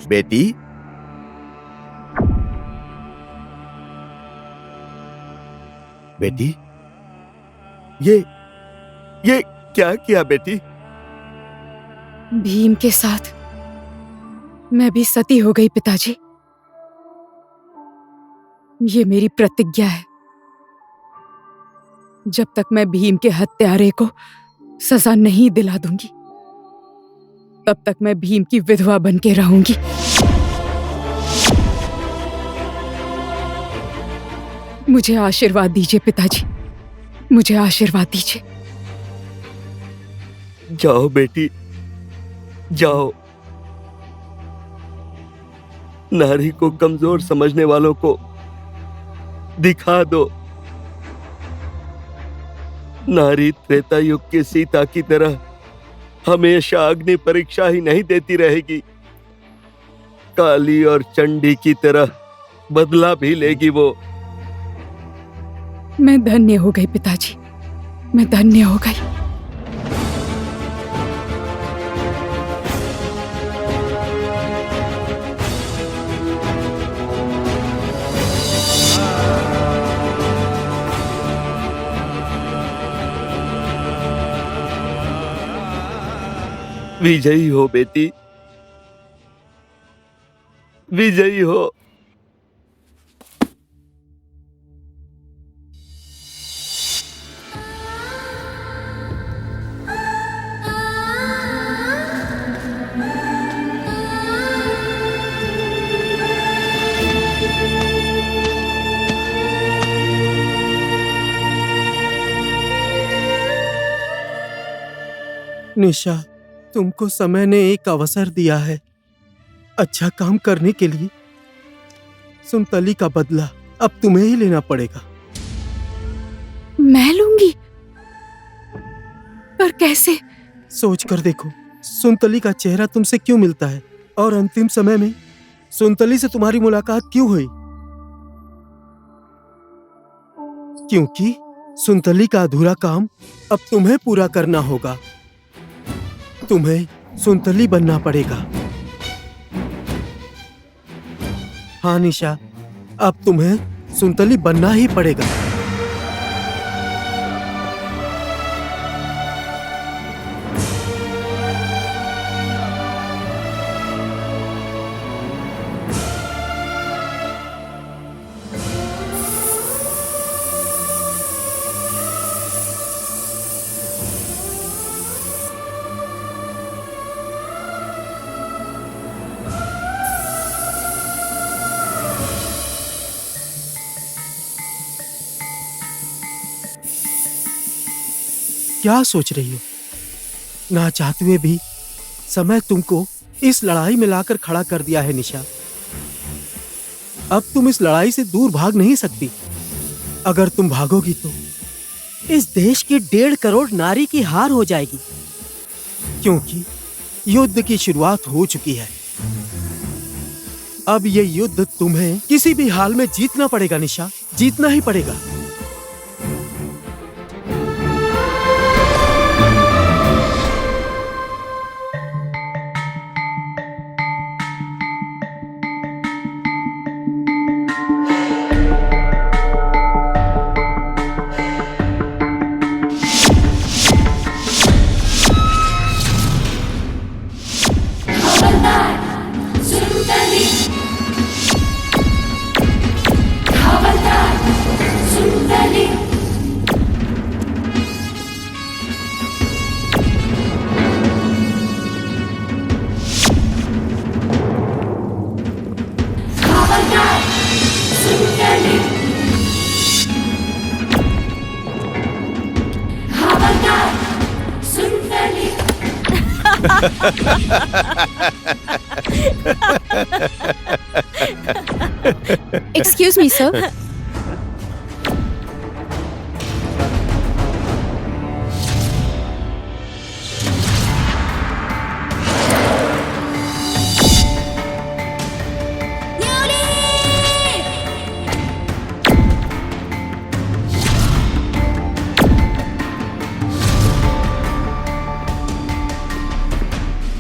बेटी, बेटी, ये क्या किया बेटी? भीम के साथ मैं भी सती हो गई पिताजी। ये मेरी प्रतिज्ञा है। जब तक मैं भीम के हत्यारे को सजा नहीं दिला दूंगी, तब तक मैं भीम की विधवा बन के रहूंगी। मुझे आशीर्वाद दीजिए पिताजी, मुझे आशीर्वाद दीजिए। जाओ बेटी, जाओ। नारी को कमजोर समझने वालों को दिखा दो। नारी त्रेता युग की सीता की तरह हमेशा अग्नि परीक्षा ही नहीं देती रहेगी, काली और चंडी की तरह बदला भी लेगी वो। मैं धन्य हो गई पिताजी, मैं धन्य हो गई। विजयी हो बेटी, विजयी हो। निशा, तुमको समय ने एक अवसर दिया है अच्छा काम करने के लिए। सुनतली का बदला अब तुम्हें ही लेना पड़ेगा। मैं लूंगी? पर कैसे? सोच कर देखो, सुनतली का चेहरा तुमसे क्यों मिलता है और अंतिम समय में सुनतली से तुम्हारी मुलाकात क्यों हुई? क्योंकि सुनतली का अधूरा काम अब तुम्हें पूरा करना होगा। तुम्हें सुनतली बनना पड़ेगा। हाँ निशा, अब तुम्हें सुनतली बनना ही पड़ेगा। क्या सोच रही हो? ना चाहते हुए भी समय तुमको इस लड़ाई में लाकर खड़ा कर दिया है निशा। अब तुम इस लड़ाई से दूर भाग नहीं सकती। अगर तुम भागोगी तो इस देश की 1.5 करोड़ नारी की हार हो जाएगी, क्योंकि युद्ध की शुरुआत हो चुकी है। अब ये युद्ध तुम्हें किसी भी हाल में जीतना पड़ेगा निशा, जीतना ही पड़ेगा। Excuse me, sir.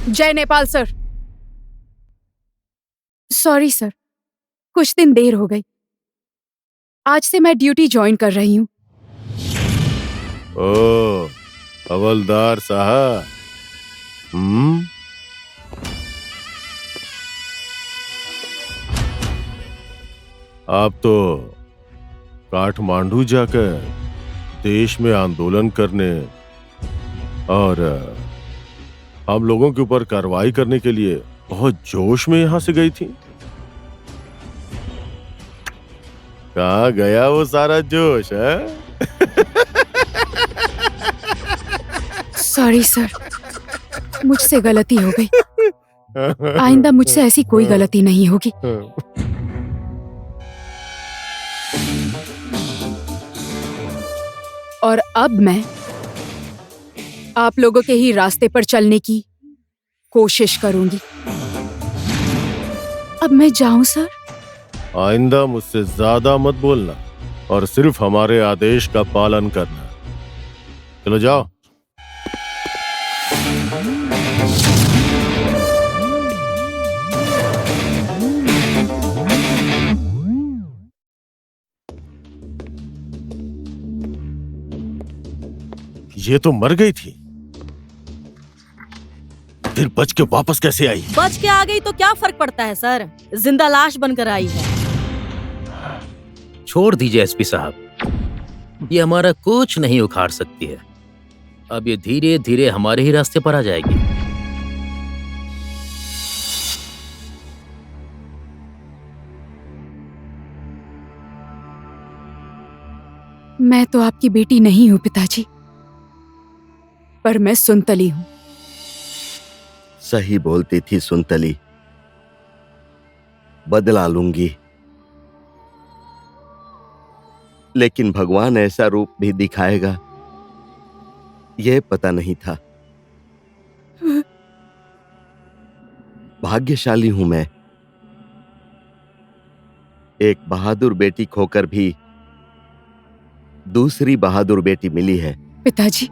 जय नेपाल सर। सॉरी सर, कुछ दिन देर हो गई। आज से मैं ड्यूटी ज्वाइन कर रही हूँ। ओ हवलदार साहब, आप तो काठमांडू जाकर देश में आंदोलन करने और हम लोगों के ऊपर कार्रवाई करने के लिए बहुत जोश में यहां से गई थी। कहाँ गया वो सारा जोश है? सॉरी सर, मुझसे गलती हो गई। आइंदा मुझसे ऐसी कोई गलती नहीं होगी। और अब मैं आप लोगों के ही रास्ते पर चलने की कोशिश करूंगी। अब मैं जाऊं सर? आइंदा मुझसे ज्यादा मत बोलना और सिर्फ हमारे आदेश का पालन करना। चलो जाओ। ये तो मर गई थी, फिर बच के वापस कैसे आई? बच के आ गई तो क्या फर्क पड़ता है सर, जिंदा लाश बनकर आई है। छोड़ दीजिए एसपी साहब, ये हमारा कुछ नहीं उखाड़ सकती है। अब ये धीरे धीरे हमारे ही रास्ते पर आ जाएगी। मैं तो आपकी बेटी नहीं हूं पिताजी, पर मैं सुनतली हूं। सही बोलती थी सुनतली, बदला लूंगी। लेकिन भगवान ऐसा रूप भी दिखाएगा, यह पता नहीं था। भाग्यशाली हूं मैं, एक बहादुर बेटी खोकर भी दूसरी बहादुर बेटी मिली है। पिताजी,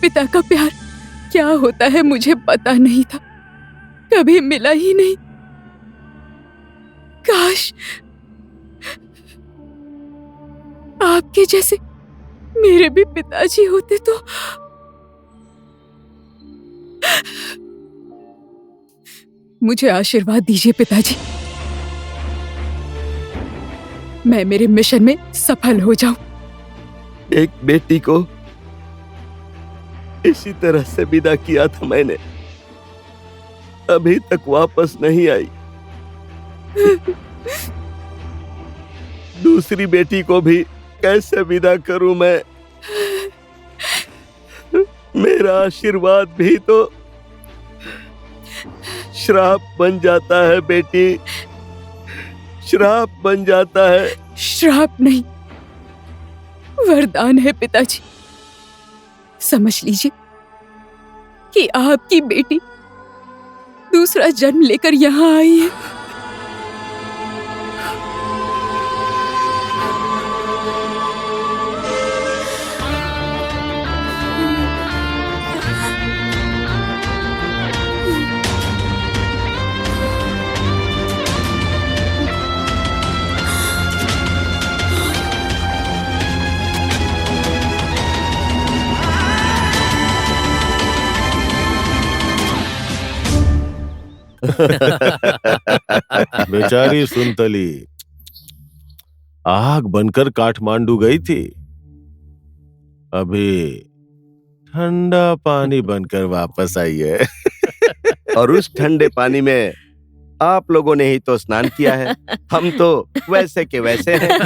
पिता का प्यार क्या होता है मुझे पता नहीं था, कभी मिला ही नहीं। काश आपके जैसे मेरे भी पिताजी होते तो। मुझे आशीर्वाद दीजिए पिताजी, मैं मेरे मिशन में सफल हो जाऊं। एक बेटी को इसी तरह से विदा किया था मैंने, अभी तक वापस नहीं आई। दूसरी बेटी को भी कैसे विदा करूं मैं? मेरा आशीर्वाद भी तो श्राप बन जाता है बेटी, श्राप बन जाता है। श्राप नहीं, वरदान है पिताजी। समझ लीजिए कि आपकी बेटी दूसरा जन्म लेकर यहाँ आई है। बेचारी सुनतली आग बनकर काठमांडू गई थी, अभी ठंडा पानी बनकर वापस आई है। और उस ठंडे पानी में आप लोगों ने ही तो स्नान किया है, हम तो वैसे के वैसे हैं।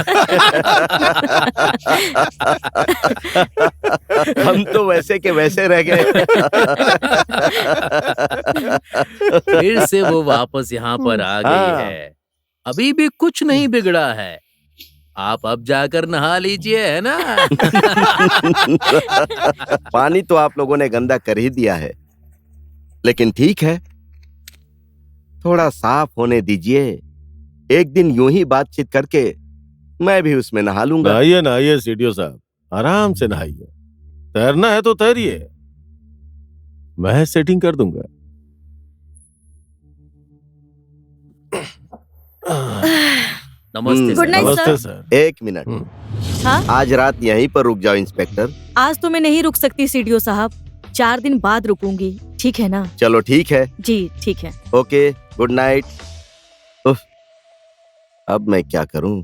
हम तो वैसे के वैसे रह गए। फिर से वो वापस यहाँ पर आ गई है। अभी भी कुछ नहीं बिगड़ा है। आप अब जाकर नहा लीजिए, है ना? पानी तो आप लोगों ने गंदा कर ही दिया है, लेकिन ठीक है, थोड़ा साफ होने दीजिए। एक दिन यूं ही बातचीत करके मैं भी उसमें नहा लूंगा। नहाइए नहाइए सीडीओ साहब, आराम से नहाइए। तैरना है तो तैरिए, मैं सेटिंग कर दूंगा। नमस्ते गुड सर। नाइट नमस्ते सर। सर। एक मिनट, हाँ? आज रात यहीं पर रुक जाओ इंस्पेक्टर। आज तो मैं नहीं रुक सकती सीडीओ साहब, 4 दिन बाद रुकूंगी, ठीक है ना? चलो ठीक है। जी ठीक है। Okay, good night. उफ, अब मैं क्या करूं?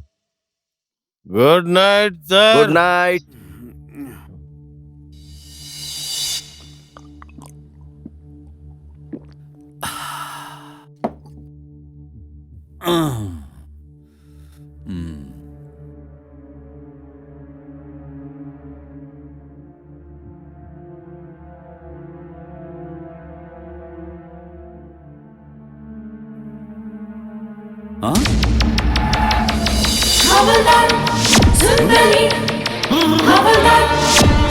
Good night sir. Good night. हवलदार सुंदरी, हवलदार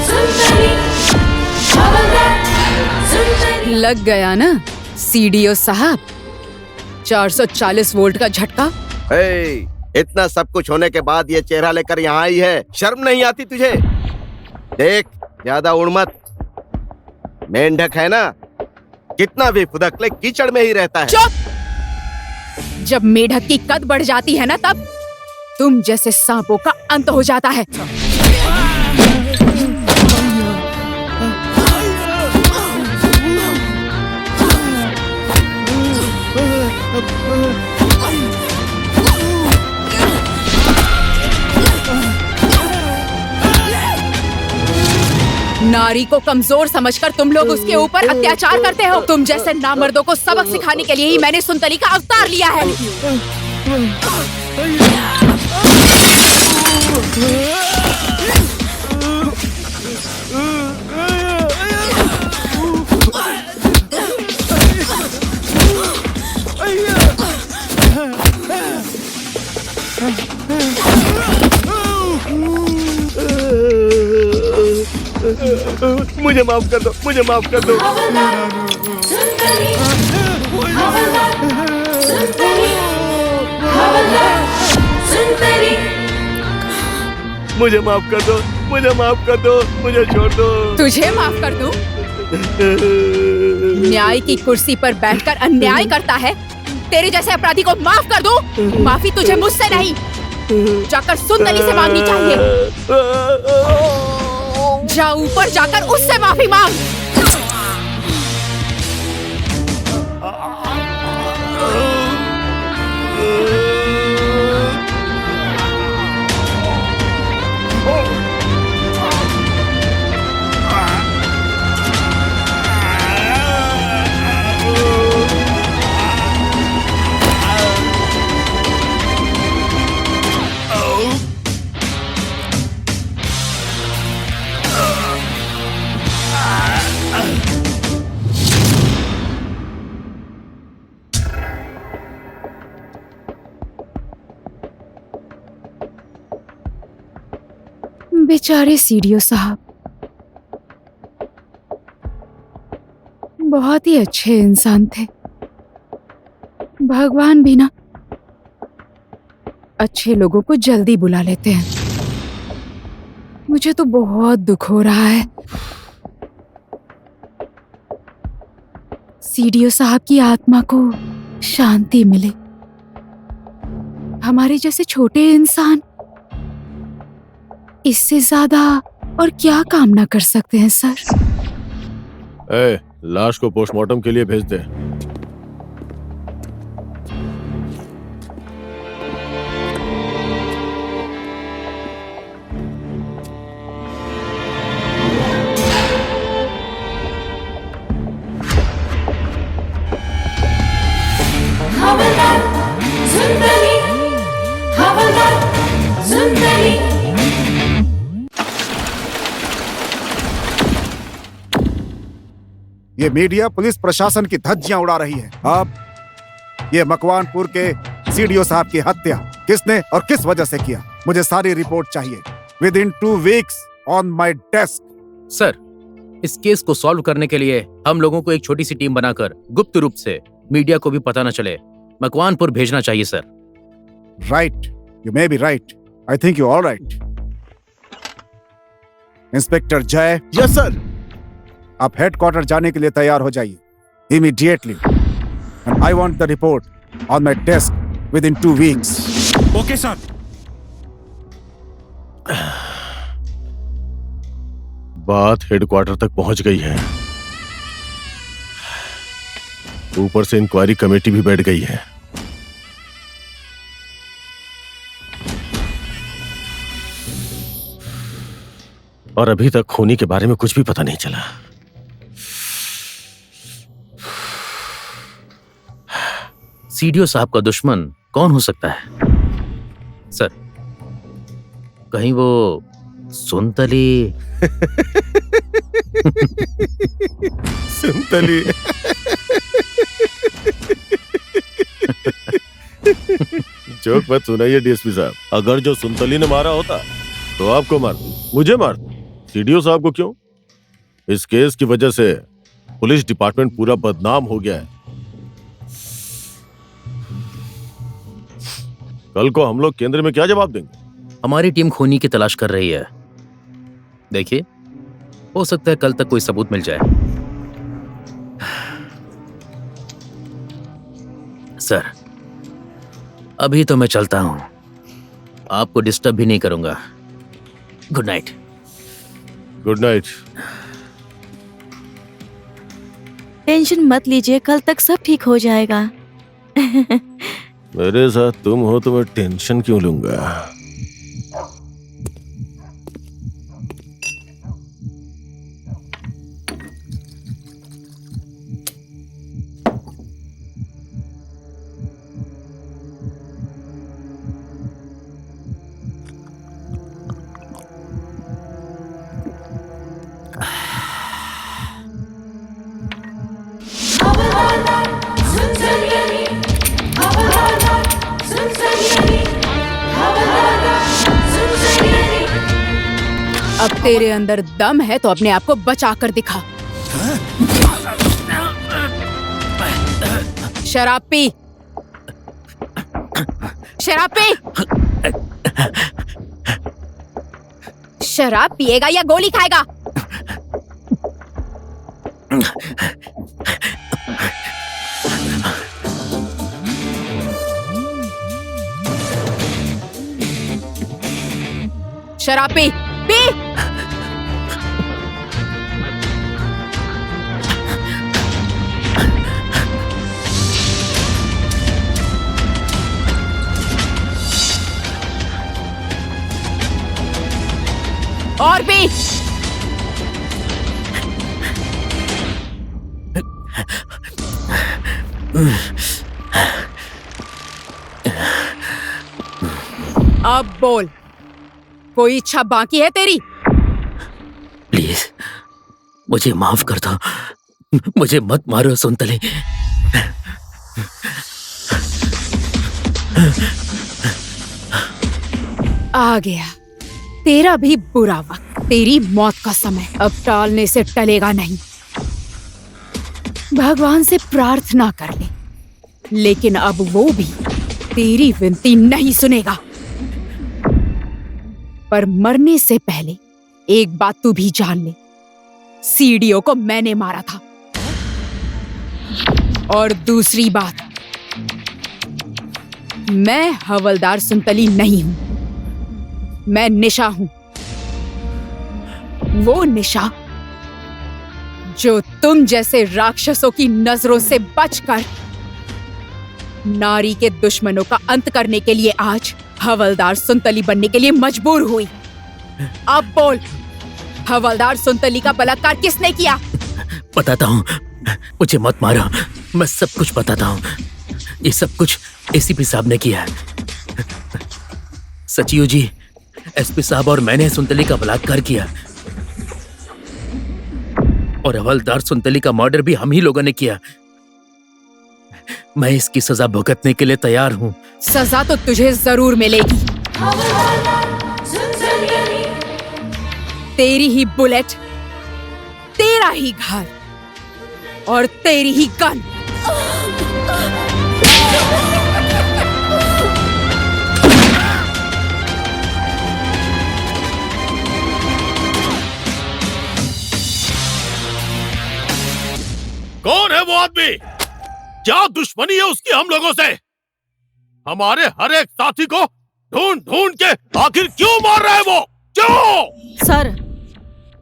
सुंदरी, हवलदार सुंदरी। लग गया ना सीडीओ साहब, 440 वोल्ट का झटका। ए, इतना सब कुछ होने के बाद ये चेहरा लेकर यहाँ आई है, शर्म नहीं आती तुझे? देख, ज्यादा उड़ मत। मेंढक है ना, कितना भी फुदक ले कीचड़ में ही रहता है। चुप! जब मेढक की कद बढ़ जाती है ना, तब तुम जैसे सांपों का अंत हो जाता है। नारी को कमजोर समझकर तुम लोग उसके ऊपर अत्याचार करते हो। तुम जैसे नामर्दों को सबक सिखाने के लिए ही मैंने सुंदरी का अवतार लिया है। मुझे माफ कर दो, मुझे माफ कर दो। हवलदार सुंदरी, हवलदार सुंदरी, हवलदार सुंदरी। मुझे माफ कर दो, मुझे माफ कर दो, मुझे छोड़ दो। तुझे माफ कर दूं? न्याय की कुर्सी पर बैठकर अन्याय करता है, तेरे जैसे अपराधी को माफ कर दूं? माफी तुझे मुझसे नहीं, जाकर सुंदरी से मांगनी चाहिए। जा ऊपर जाकर उससे माफी मांग। बेचारे सीडीओ साहब, बहुत ही अच्छे इंसान थे। भगवान भी ना अच्छे लोगों को जल्दी बुला लेते हैं। मुझे तो बहुत दुख हो रहा है। सीडीओ साहब की आत्मा को शांति मिले। हमारे जैसे छोटे इंसान इससे ज्यादा और क्या कामना कर सकते हैं सर? ए, लाश को पोस्टमार्टम के लिए भेज दे। हवलदार सुंदरी, हवलदार सुंदरी। ये मीडिया पुलिस प्रशासन की धज्जियां उड़ा रही है। अब ये मकवानपुर के सीडीओ साहब की हत्या किसने और किस वजह से किया, मुझे सारी रिपोर्ट चाहिए with in 2 weeks on my desk. Sir, इस केस को सॉल्व करने के लिए हम लोगों को एक छोटी सी टीम बनाकर गुप्त रूप से मीडिया को भी पता न चले मकवानपुर भेजना चाहिए sir. Right, you may be right. I think you all right. Inspector जय, यस सर। आप हेडक्वार्टर जाने के लिए तैयार हो जाइए immediately. And I want the report on my desk within 2 weeks. Okay sir. बात हेडक्वार्टर तक पहुंच गई है। ऊपर से इंक्वायरी कमेटी भी बैठ गई है। और अभी तक खूनी के बारे में कुछ भी पता नहीं चला। सीडीओ साहब का दुश्मन कौन हो सकता है? सर, कहीं वो सुनतली? सुनतली? जोक मत सुनाइए डीएसपी साहब। अगर जो सुनतली ने मारा होता तो आपको मार, मुझे मार, सीडीओ साहब को क्यों? इस केस की वजह से पुलिस डिपार्टमेंट पूरा बदनाम हो गया है। कल को हम लोग केंद्र में क्या जवाब देंगे? हमारी टीम खूनी की तलाश कर रही है। देखिए, हो सकता है कल तक कोई सबूत मिल जाए। सर, अभी तो मैं चलता हूं, आपको डिस्टर्ब भी नहीं करूंगा। Good night. Good night. Tension मत लीजिए, कल तक सब ठीक हो जाएगा। मेरे साथ तुम हो तो मैं टेंशन क्यों लूंगा? अब तेरे अंदर दम है तो अपने आप को बचा कर दिखा। शराब पी, शराब पी। शराब पिएगा या गोली खाएगा? शराब पी, पी। और भी। अब बोल, कोई इच्छा बाकी है तेरी? प्लीज मुझे माफ कर दो, मुझे मत मारो सुनतली। आ गया तेरा भी बुरा वक्त, तेरी मौत का समय। अब टालने से टलेगा नहीं। भगवान से प्रार्थना कर ले, लेकिन अब वो भी तेरी विनती नहीं सुनेगा। पर मरने से पहले एक बात तू भी जान ले, सीडीओ को मैंने मारा था। और दूसरी बात, मैं हवलदार सुनतली नहीं हूं, मैं निशा हूं। वो निशा जो तुम जैसे राक्षसों की नजरों से बचकर नारी के दुश्मनों का अंत करने के लिए आज हवलदार सुनतली बनने के लिए मजबूर हुई। अब बोल, हवलदार सुनतली का बलात्कार किसने किया? बताता हूँ, मुझे मत मारो, मैं सब कुछ बताता हूँ। ये सब कुछ एसीपी साहब ने किया है। सचिव जी, एसपी साहब और मैंने सुनतली का बलात्कार किया, और हवलदार सुनतली का मर्डर भी हम ही लोगों ने किया। मैं इसकी सजा भुगतने के लिए तैयार हूँ। सजा तो तुझे जरूर मिलेगी। तेरी ही बुलेट, तेरा ही घर और तेरी ही गन। कौन है वो आदमी? क्या दुश्मनी है उसकी हम लोगों से? हमारे हर एक साथी को ढूंढ ढूंढ के आखिर क्यों मार रहा है वो? क्यों? सर,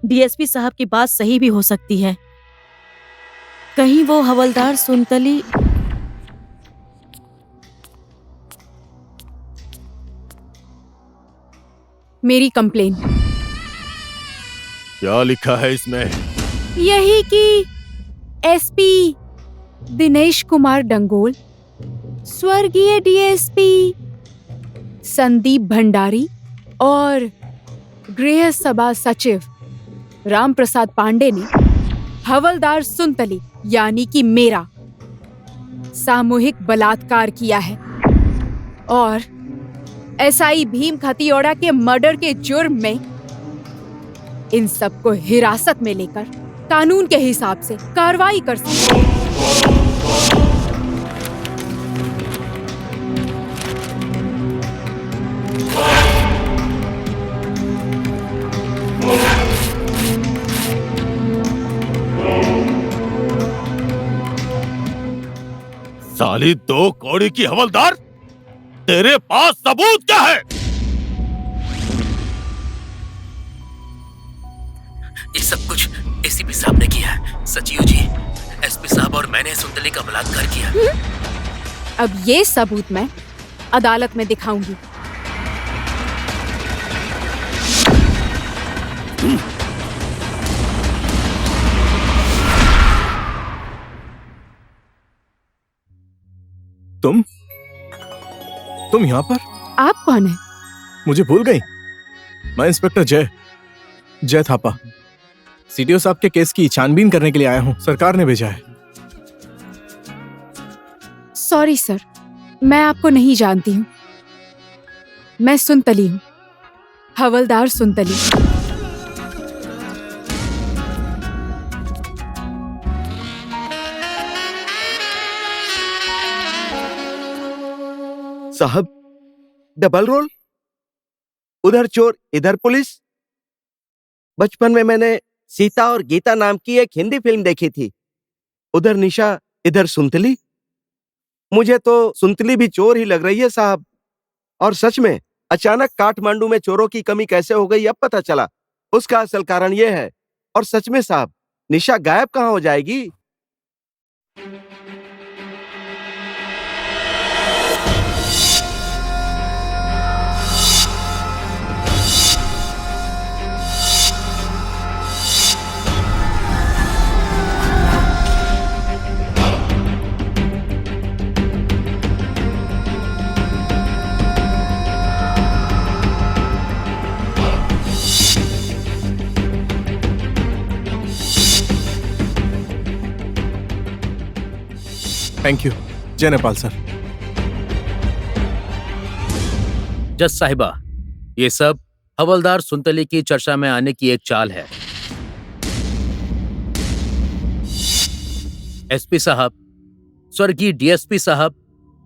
डीएसपी साहब की बात सही भी हो सकती है। कहीं वो हवलदार सुनतली मेरी कंप्लेन क्या लिखा है इसमें? यही कि एसपी दिनेश कुमार डंगोल, स्वर्गीय डीएसपी संदीप भंडारी और गृह सभा सचिव राम प्रसाद पांडे ने हवलदार सुनतली यानी कि मेरा सामूहिक बलात्कार किया है और एसआई भीम खतियोड़ा के मर्डर के जुर्म में इन सबको हिरासत में लेकर कानून के हिसाब से कार्रवाई कर सकते हैं। साली दो कौड़ी की हवलदार, तेरे पास सबूत क्या है? ये सब कुछ एसीपी साहब ने किया है सचिव जी। एसपी साहब और मैंने सुनतली का बलात्कार किया। अब ये सबूत मैं अदालत में दिखाऊंगी। तुम यहाँ पर? आप कौन है? मुझे भूल गई? मैं इंस्पेक्टर जय थापा, सीडीओ साहब के केस की छानबीन करने के लिए आया हूँ। सरकार ने भेजा है। सॉरी सर, मैं आपको नहीं जानती हूँ। मैं सुनतली हूँ, हवलदार सुनतली। साहब, डबल रोल, उधर चोर इधर पुलिस। बचपन में मैंने सीता और गीता नाम की एक हिंदी फिल्म देखी थी। उधर निशा इधर सुनतली। मुझे तो सुनतली भी चोर ही लग रही है साहब। और सच में अचानक काठमांडू में चोरों की कमी कैसे हो गई अब पता चला। उसका असल कारण यह है। और सच में साहब, निशा गायब कहाँ हो जाएगी? थैंक यू जय नेपाल सर। जज साहिबा, ये सब हवलदार सुनतली की चर्चा में आने की एक चाल है। एसपी साहब, स्वर्गीय डीएसपी साहब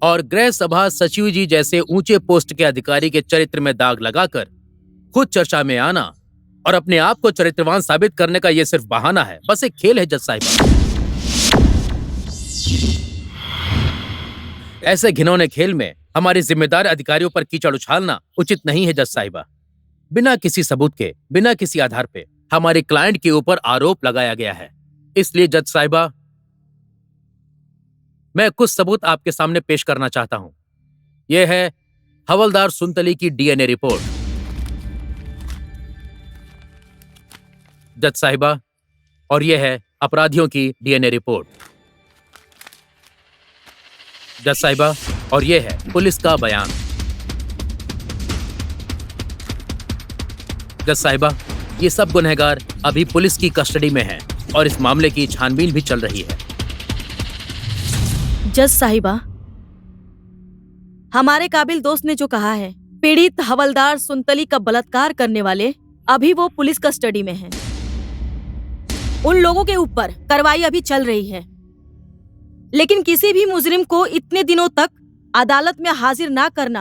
और गृह सभा सचिव जी जैसे ऊंचे पोस्ट के अधिकारी के चरित्र में दाग लगाकर खुद चर्चा में आना और अपने आप को चरित्रवान साबित करने का यह सिर्फ बहाना है, बस एक खेल है जज साहिबा। ऐसे घिनौने खेल में हमारे जिम्मेदार अधिकारियों पर कीचड़ उछालना उचित नहीं है जज साहिबा। बिना किसी सबूत के, बिना किसी आधार पे हमारे क्लाइंट के ऊपर आरोप लगाया गया है। इसलिए जज साहिबा, मैं कुछ सबूत आपके सामने पेश करना चाहता हूं। यह है हवलदार सुनतली की डीएनए रिपोर्ट। जज साहिबा, और यह है अपराधियों की डीएनए रिपोर्ट। जज साहिबा, और यह है पुलिस का बयान। जज साहिबा, ये सब गुनहगार अभी पुलिस की कस्टडी में हैं और इस मामले की छानबीन भी चल रही है। जज साहिबा, हमारे काबिल दोस्त ने जो कहा है, पीड़ित हवलदार सुनतली का बलात्कार करने वाले अभी वो पुलिस कस्टडी में हैं। उन लोगों के ऊपर कार्रवाई अभी चल रही है, लेकिन किसी भी मुजरिम को इतने दिनों तक अदालत में हाजिर ना करना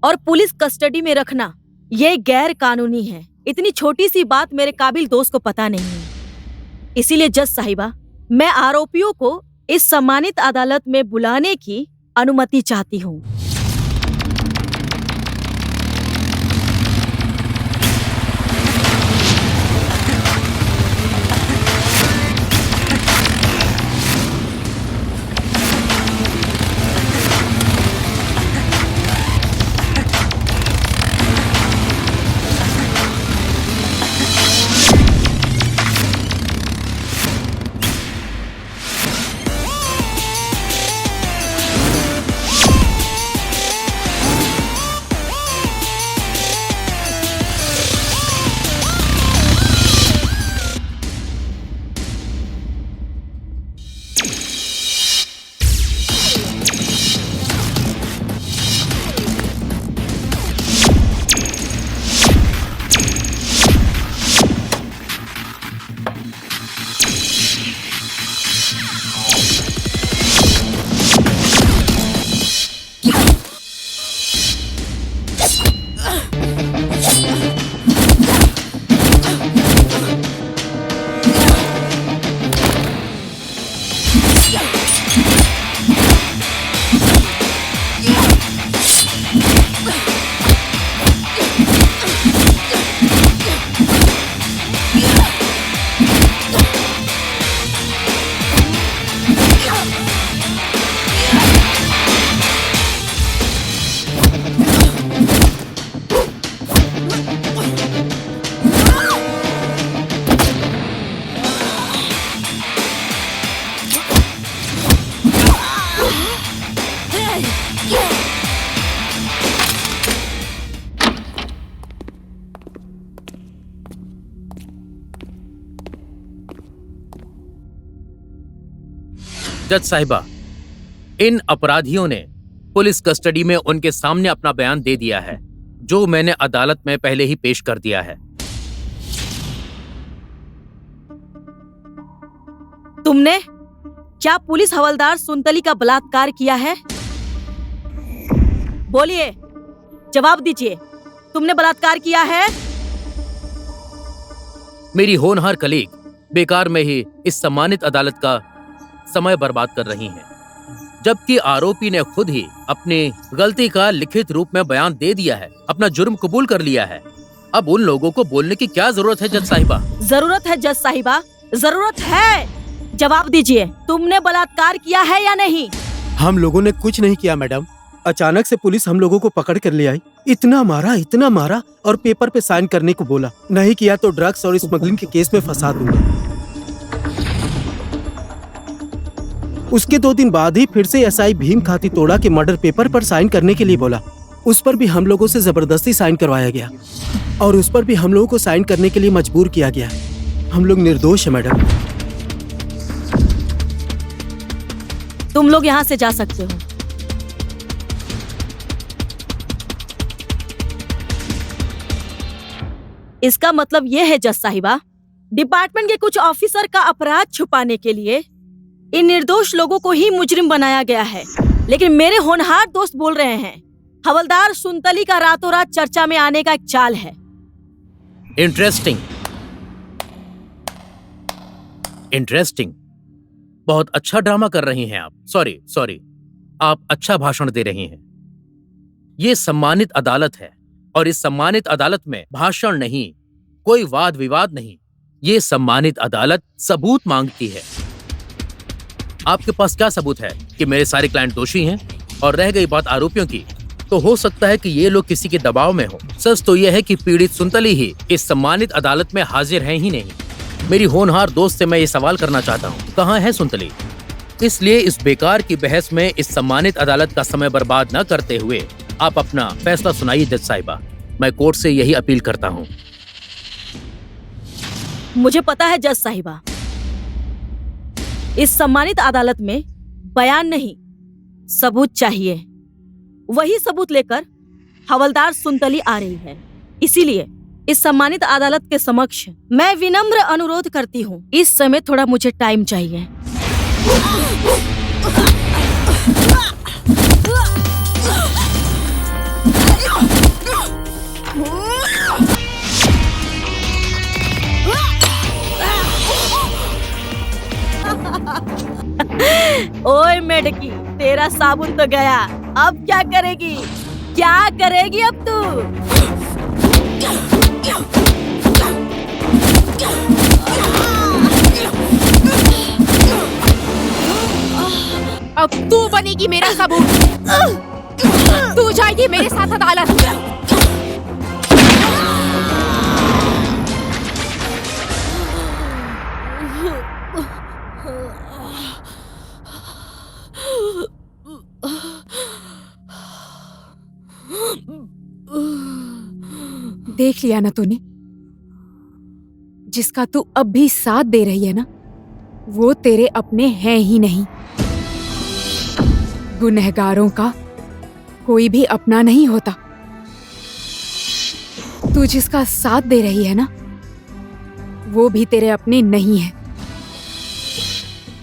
और पुलिस कस्टडी में रखना, ये गैर कानूनी है। इतनी छोटी सी बात मेरे काबिल दोस्त को पता नहीं है। इसीलिए जज साहिबा, मैं आरोपियों को इस सम्मानित अदालत में बुलाने की अनुमति चाहती हूँ। जज साहिबा, इन अपराधियों ने पुलिस कस्टडी में उनके सामने अपना बयान दे दिया है, जो मैंने अदालत में पहले ही पेश कर दिया है। तुमने क्या पुलिस हवलदार सुनतली का बलात्कार किया है? बोलिए, जवाब दीजिए, तुमने बलात्कार किया है? मेरी होनहार कलीग बेकार में ही इस सम्मानित अदालत का समय बर्बाद कर रही हैं, जबकि आरोपी ने खुद ही अपनी गलती का लिखित रूप में बयान दे दिया है, अपना जुर्म कबूल कर लिया है। अब उन लोगों को बोलने की क्या जरूरत है जज साहिबा? जरूरत है जज साहिबा, जरूरत है। जवाब दीजिए, तुमने बलात्कार किया है या नहीं? हम लोगों ने कुछ नहीं किया मैडम। अचानक से पुलिस हम लोगों को पकड़ कर ले आई, इतना मारा और पेपर पे साइन करने को बोला। नहीं किया तो ड्रग्स और स्मगलिंग के केस में फंसा दूंगा। उसके 2 दिन बाद ही फिर से एसआई भीम खाती तोड़ा के मर्डर पेपर पर साइन करने के लिए बोला। उस पर भी हम लोगों से जबरदस्ती साइन करवाया गया और उस पर भी हम लोगों को साइन करने के लिए मजबूर किया गया। हम लोग निर्दोष है मैडम। तुम लोग यहाँ से जा सकते हो। इसका मतलब यह है जज साहिबा, डिपार्टमेंट के कुछ ऑफिसर का अपराध छुपाने के लिए इन निर्दोष लोगों को ही मुजरिम बनाया गया है। लेकिन मेरे होनहार दोस्त बोल रहे हैं हवलदार सुनतली का रातों रात चर्चा में आने का एक चाल है। इंटरेस्टिंग। बहुत अच्छा ड्रामा कर रही हैं आप। सॉरी, आप अच्छा भाषण दे रही हैं। ये सम्मानित अदालत है और इस सम्मानित अदालत में भाषण नहीं, कोई वाद विवाद नहीं। ये सम्मानित अदालत सबूत मांगती है। आपके पास क्या सबूत है कि मेरे सारे क्लाइंट दोषी हैं? और रह गई बात आरोपियों की, तो हो सकता है कि ये लोग किसी के दबाव में हो। सच तो यह है कि पीड़ित सुनतली ही इस सम्मानित अदालत में हाजिर है ही नहीं। मेरी होनहार दोस्त से मैं ये सवाल करना चाहता हूँ, कहाँ है सुनतली? इसलिए इस बेकार की बहस में इस सम्मानित अदालत का समय बर्बाद न करते हुए आप अपना फैसला सुनाइए जज साहिबा। मैं कोर्ट से यही अपील करता हूँ। मुझे पता है जज साहिबा, इस सम्मानित अदालत में बयान नहीं, सबूत चाहिए। वही सबूत लेकर हवलदार सुनतली आ रही है। इसीलिए इस सम्मानित अदालत के समक्ष मैं विनम्र अनुरोध करती हूँ, इस समय थोड़ा मुझे टाइम चाहिए। लड़की, तेरा साबुन तो गया, अब क्या करेगी? क्या करेगी अब तू? अब तू बनेगी मेरा साबुन। तू जाएगी मेरे साथ अदालत। देख लिया ना तूने, जिसका तू अब भी साथ दे रही है ना, वो तेरे अपने हैं ही नहीं। गुनहगारों का कोई भी अपना नहीं होता। तू जिसका साथ दे रही है ना, वो भी तेरे अपने नहीं है।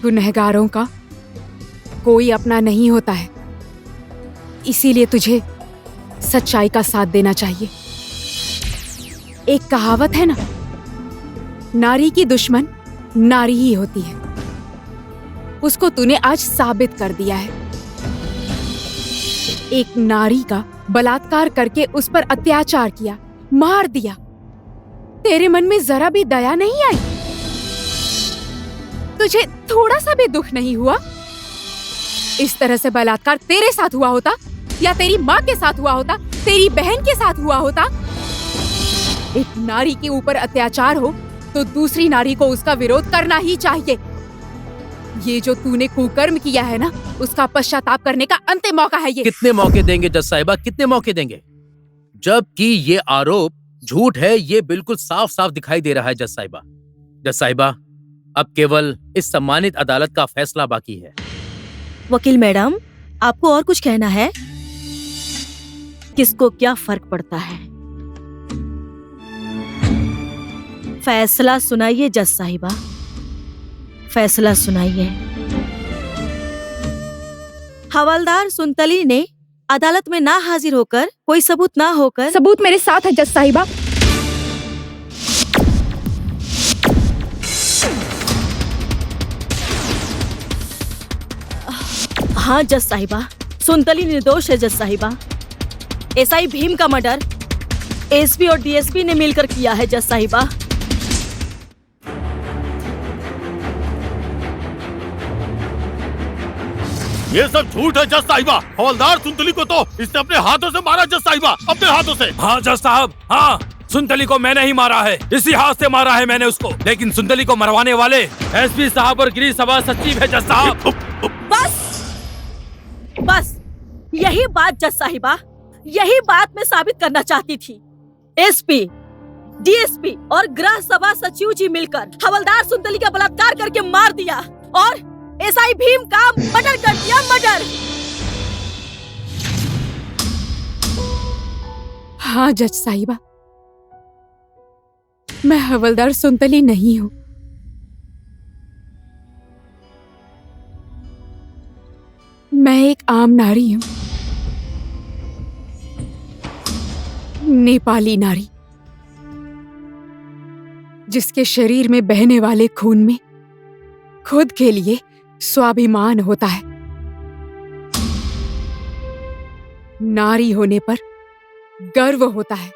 गुनहगारों का कोई अपना नहीं होता है, इसीलिए तुझे सच्चाई का साथ देना चाहिए। एक कहावत है ना, नारी की दुश्मन नारी ही होती है। उसको तूने आज साबित कर दिया है। एक नारी का बलात्कार करके उस पर अत्याचार किया, मार दिया। तेरे मन में जरा भी दया नहीं आई? तुझे थोड़ा सा भी दुख नहीं हुआ? इस तरह से बलात्कार तेरे साथ हुआ होता या तेरी माँ के साथ हुआ होता, तेरी बहन के साथ हुआ होता? एक नारी के ऊपर अत्याचार हो तो दूसरी नारी को उसका विरोध करना ही चाहिए। ये जो तूने कुकर्म किया है ना, उसका पश्चाताप करने का अंतिम मौका है ये। कितने मौके देंगे जज साहिबा, कितने मौके देंगे? जबकि ये आरोप झूठ है, ये बिल्कुल साफ साफ दिखाई दे रहा है जज साहिबा। जज साहिबा, अब केवल इस सम्मानित अदालत का फैसला बाकी है। वकील मैडम, आपको और कुछ कहना है? किसको क्या फर्क पड़ता है? फैसला सुनाइए जज साहिबा, फैसला सुनाइए। हवलदार सुनतली ने अदालत में ना हाजिर होकर, कोई सबूत ना होकर। सबूत मेरे साथ है जज साहिबा। हाँ जज साहिबा, सुनतली निर्दोष है जज साहिबा। एसआई भीम का मर्डर एसपी और डीएसपी ने मिलकर किया है जज साहिबा। ये सब झूठ है जज साहिबा। हवलदार सुनतली को तो इसने अपने हाथों से मारा जज साहिबा, अपने हाथों से। हाँ जज साहब, हाँ, सुनतली को मैंने ही मारा है, इसी हाथ से मारा है मैंने उसको। लेकिन सुनतली को मरवाने वाले एसपी साहब और गिरीश सभा सचिव है जज साहब। बस यही बात जज साहिबा, यही बात मैं साबित करना चाहती थी। एसपी, डीएसपी और गृह सभा सचिव जी मिलकर हवलदार सुनतली का बलात्कार करके मार दिया और एसआई भीम का मर्डर कर दिया, मर्डर। हाँ जज साहिबा, मैं हवलदार सुनतली नहीं हूँ। मैं एक आम नारी हूँ, नेपाली नारी, जिसके शरीर में बहने वाले खून में खुद के लिए स्वाभिमान होता है। नारी होने पर गर्व होता है।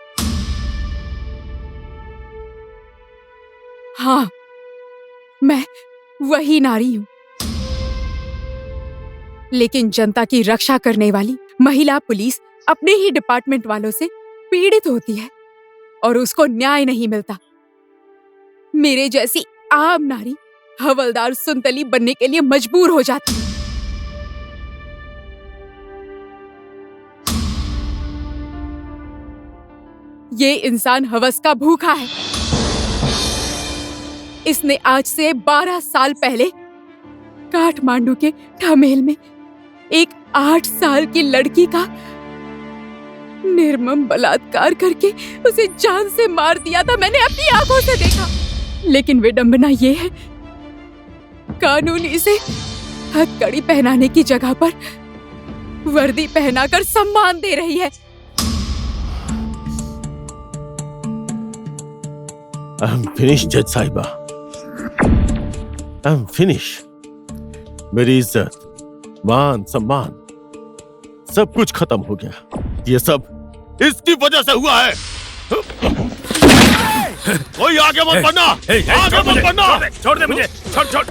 हाँ, मैं वही नारी हूं। लेकिन जनता की रक्षा करने वाली महिला पुलिस अपने ही डिपार्टमेंट वालों से पीड़ित होती है और उसको न्याय नहीं मिलता। मेरे जैसी आम नारी हवलदार सुनतली बनने के लिए मजबूर हो जाती है। ये इंसान हवस का भूखा है। इसने आज से 12 साल पहले काठमांडू के ठमेल में एक 8 साल की लड़की का निर्मम बलात्कार करके उसे जान से मार दिया था। मैंने अपनी आंखों से देखा। लेकिन विडंबना ये है, कानून इसे हथकड़ी पहनाने की जगह पर वर्दी पहनाकर सम्मान दे रही है। I'm finished, जज साहिबा। I'm finished। मेरी इज्जत, मान सम्मान सब कुछ खत्म हो गया। ये सब इसकी वजह से हुआ है। कोई आगे मत बढ़ना, आगे मत बढ़ना। छोड़ दे मुझे, छोड़ छोड़।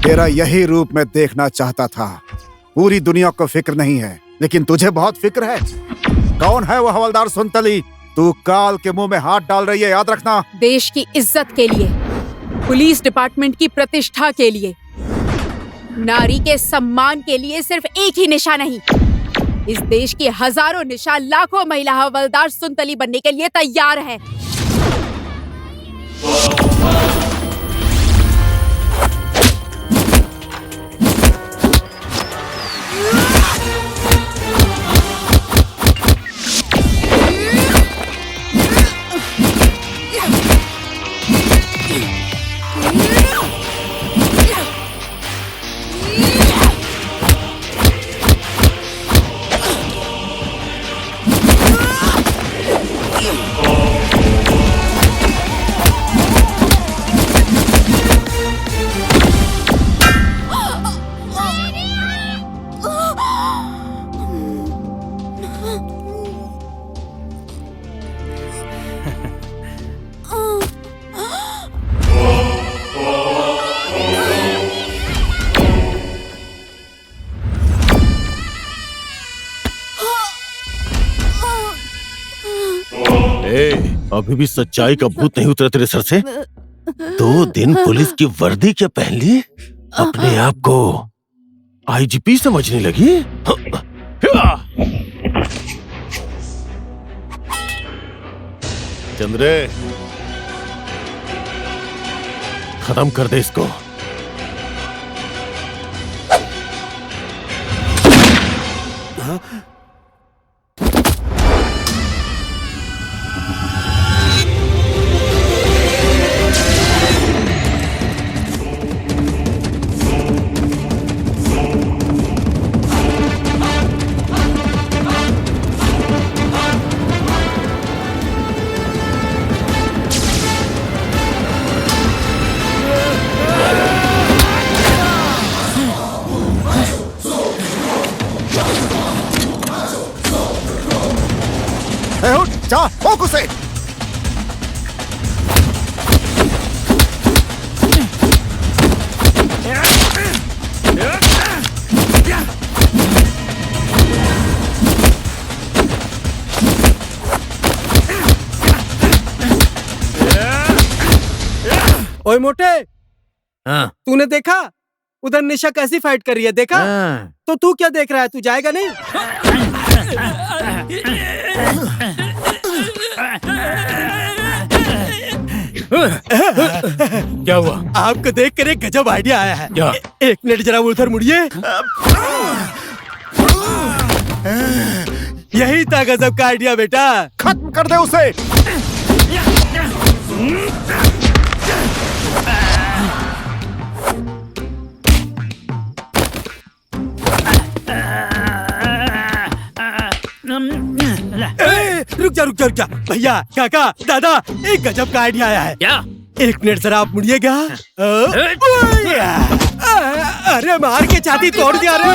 तेरा यही रूप मैं देखना चाहता था। पूरी दुनिया को फिक्र नहीं है, लेकिन तुझे बहुत फिक्र है। कौन है वो हवलदार सुनतली? तू काल के मुंह में हाथ डाल रही है, याद रखना। देश की इज्जत के लिए, पुलिस डिपार्टमेंट की प्रतिष्ठा के लिए, नारी के सम्मान के लिए सिर्फ एक ही निशा नहीं, इस देश की हजारों निशा, लाखों महिला हवलदार सुनतली बनने के लिए तैयार है। अभी भी सच्चाई का भूत नहीं उतरा तेरे सर से? 2 दिन पुलिस की वर्दी क्या पहन ली? अपने आप को आईजीपी समझने लगी? चंद्रे, खत्म कर दे इसको। जा, ठोक उसे। ओए मोटे, हाँ। तूने देखा उधर निशा कैसी फाइट कर रही है? देखा? हाँ। तो तू क्या देख रहा है? तू जाएगा नहीं? क्या हुआ? आपको देख कर एक गजब आइडिया आया है। क्या? एक मिनट जरा उधर मुड़िए। यही था गजब का आइडिया बेटा। खत्म कर दे उसे। रुक जा भैया, काका, दादा, एक गजब का आइडिया आया है। क्या? एक मिनट जरा आप मुड़िएगा। अरे मार के छाती तोड़ दिया रे।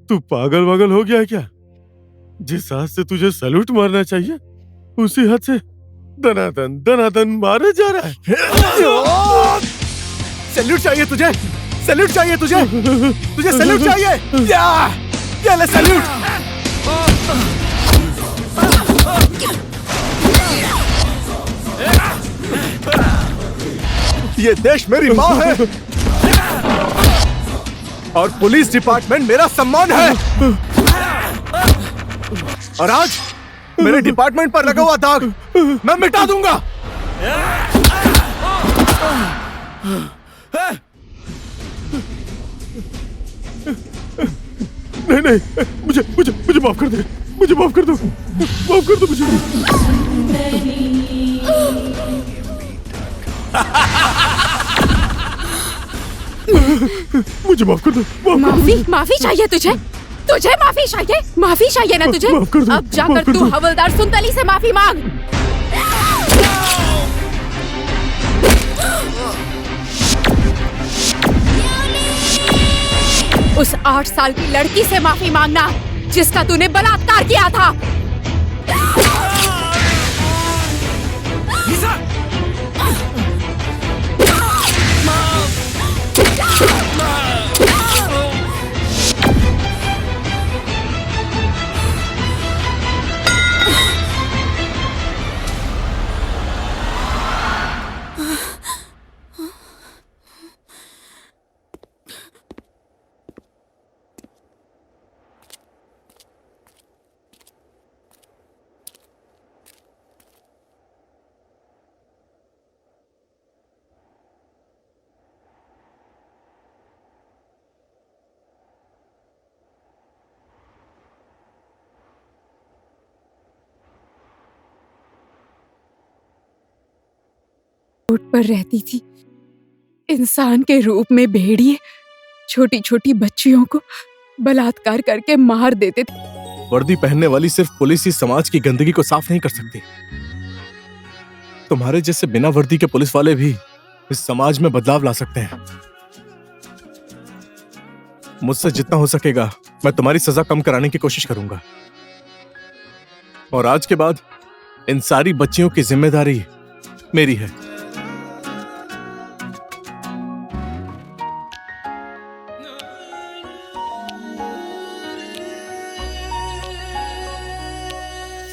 तू पागल वागल हो गया है क्या? जिस हाथ से तुझे सैल्यूट मारना चाहिए उसी हाथ से दनादन मारे जा रहा है। सैल्यूट चाहिए तुझे? सैल्यूट चाहिए तुझे? तुझे सैल्यूट चाहिए? या ले सैल्यूट। ये देश मेरी माँ है और पुलिस डिपार्टमेंट मेरा सम्मान है। और आज मेरे डिपार्टमेंट पर लगा हुआ दाग मैं मिटा दूंगा। नहीं, मुझे माफ कर दे, मुझे माफ कर दो मुझे। मुझे माफ कर दो। माफी चाहिए तुझे माफी चाहिए ना तुझे? माफ कर दो, अब जाकर तू हवलदार सुनतली से माफी मांग। उस 8 साल की लड़की से माफी मांगना जिसका तूने बलात्कार किया था। रोड पर रहती थी, इंसान के रूप में भेड़िए छोटी छोटी बच्चियों को बलात्कार करके मार देते थे। वर्दी पहनने वाली सिर्फ पुलिस ही समाज की गंदगी को साफ नहीं कर सकती। तुम्हारे जैसे बिना वर्दी के पुलिस वाले भी इस समाज में बदलाव ला सकते हैं। मुझसे जितना हो सकेगा मैं तुम्हारी सजा कम कराने की कोशिश करूंगा। और आज के बाद इन सारी बच्चियों की जिम्मेदारी मेरी है।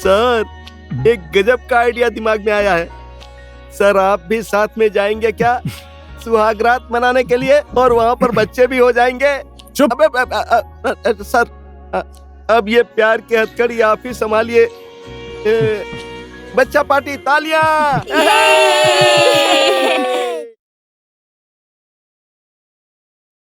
सर, एक गजब का आइडिया दिमाग में आया है। सर, आप भी साथ में जाएंगे क्या? सुहागरात मनाने के लिए, और वहाँ पर बच्चे भी हो जाएंगे। चुप। सर, अब ये प्यार की हथकड़ी आप ही संभालिए। बच्चा पार्टी, तालियां।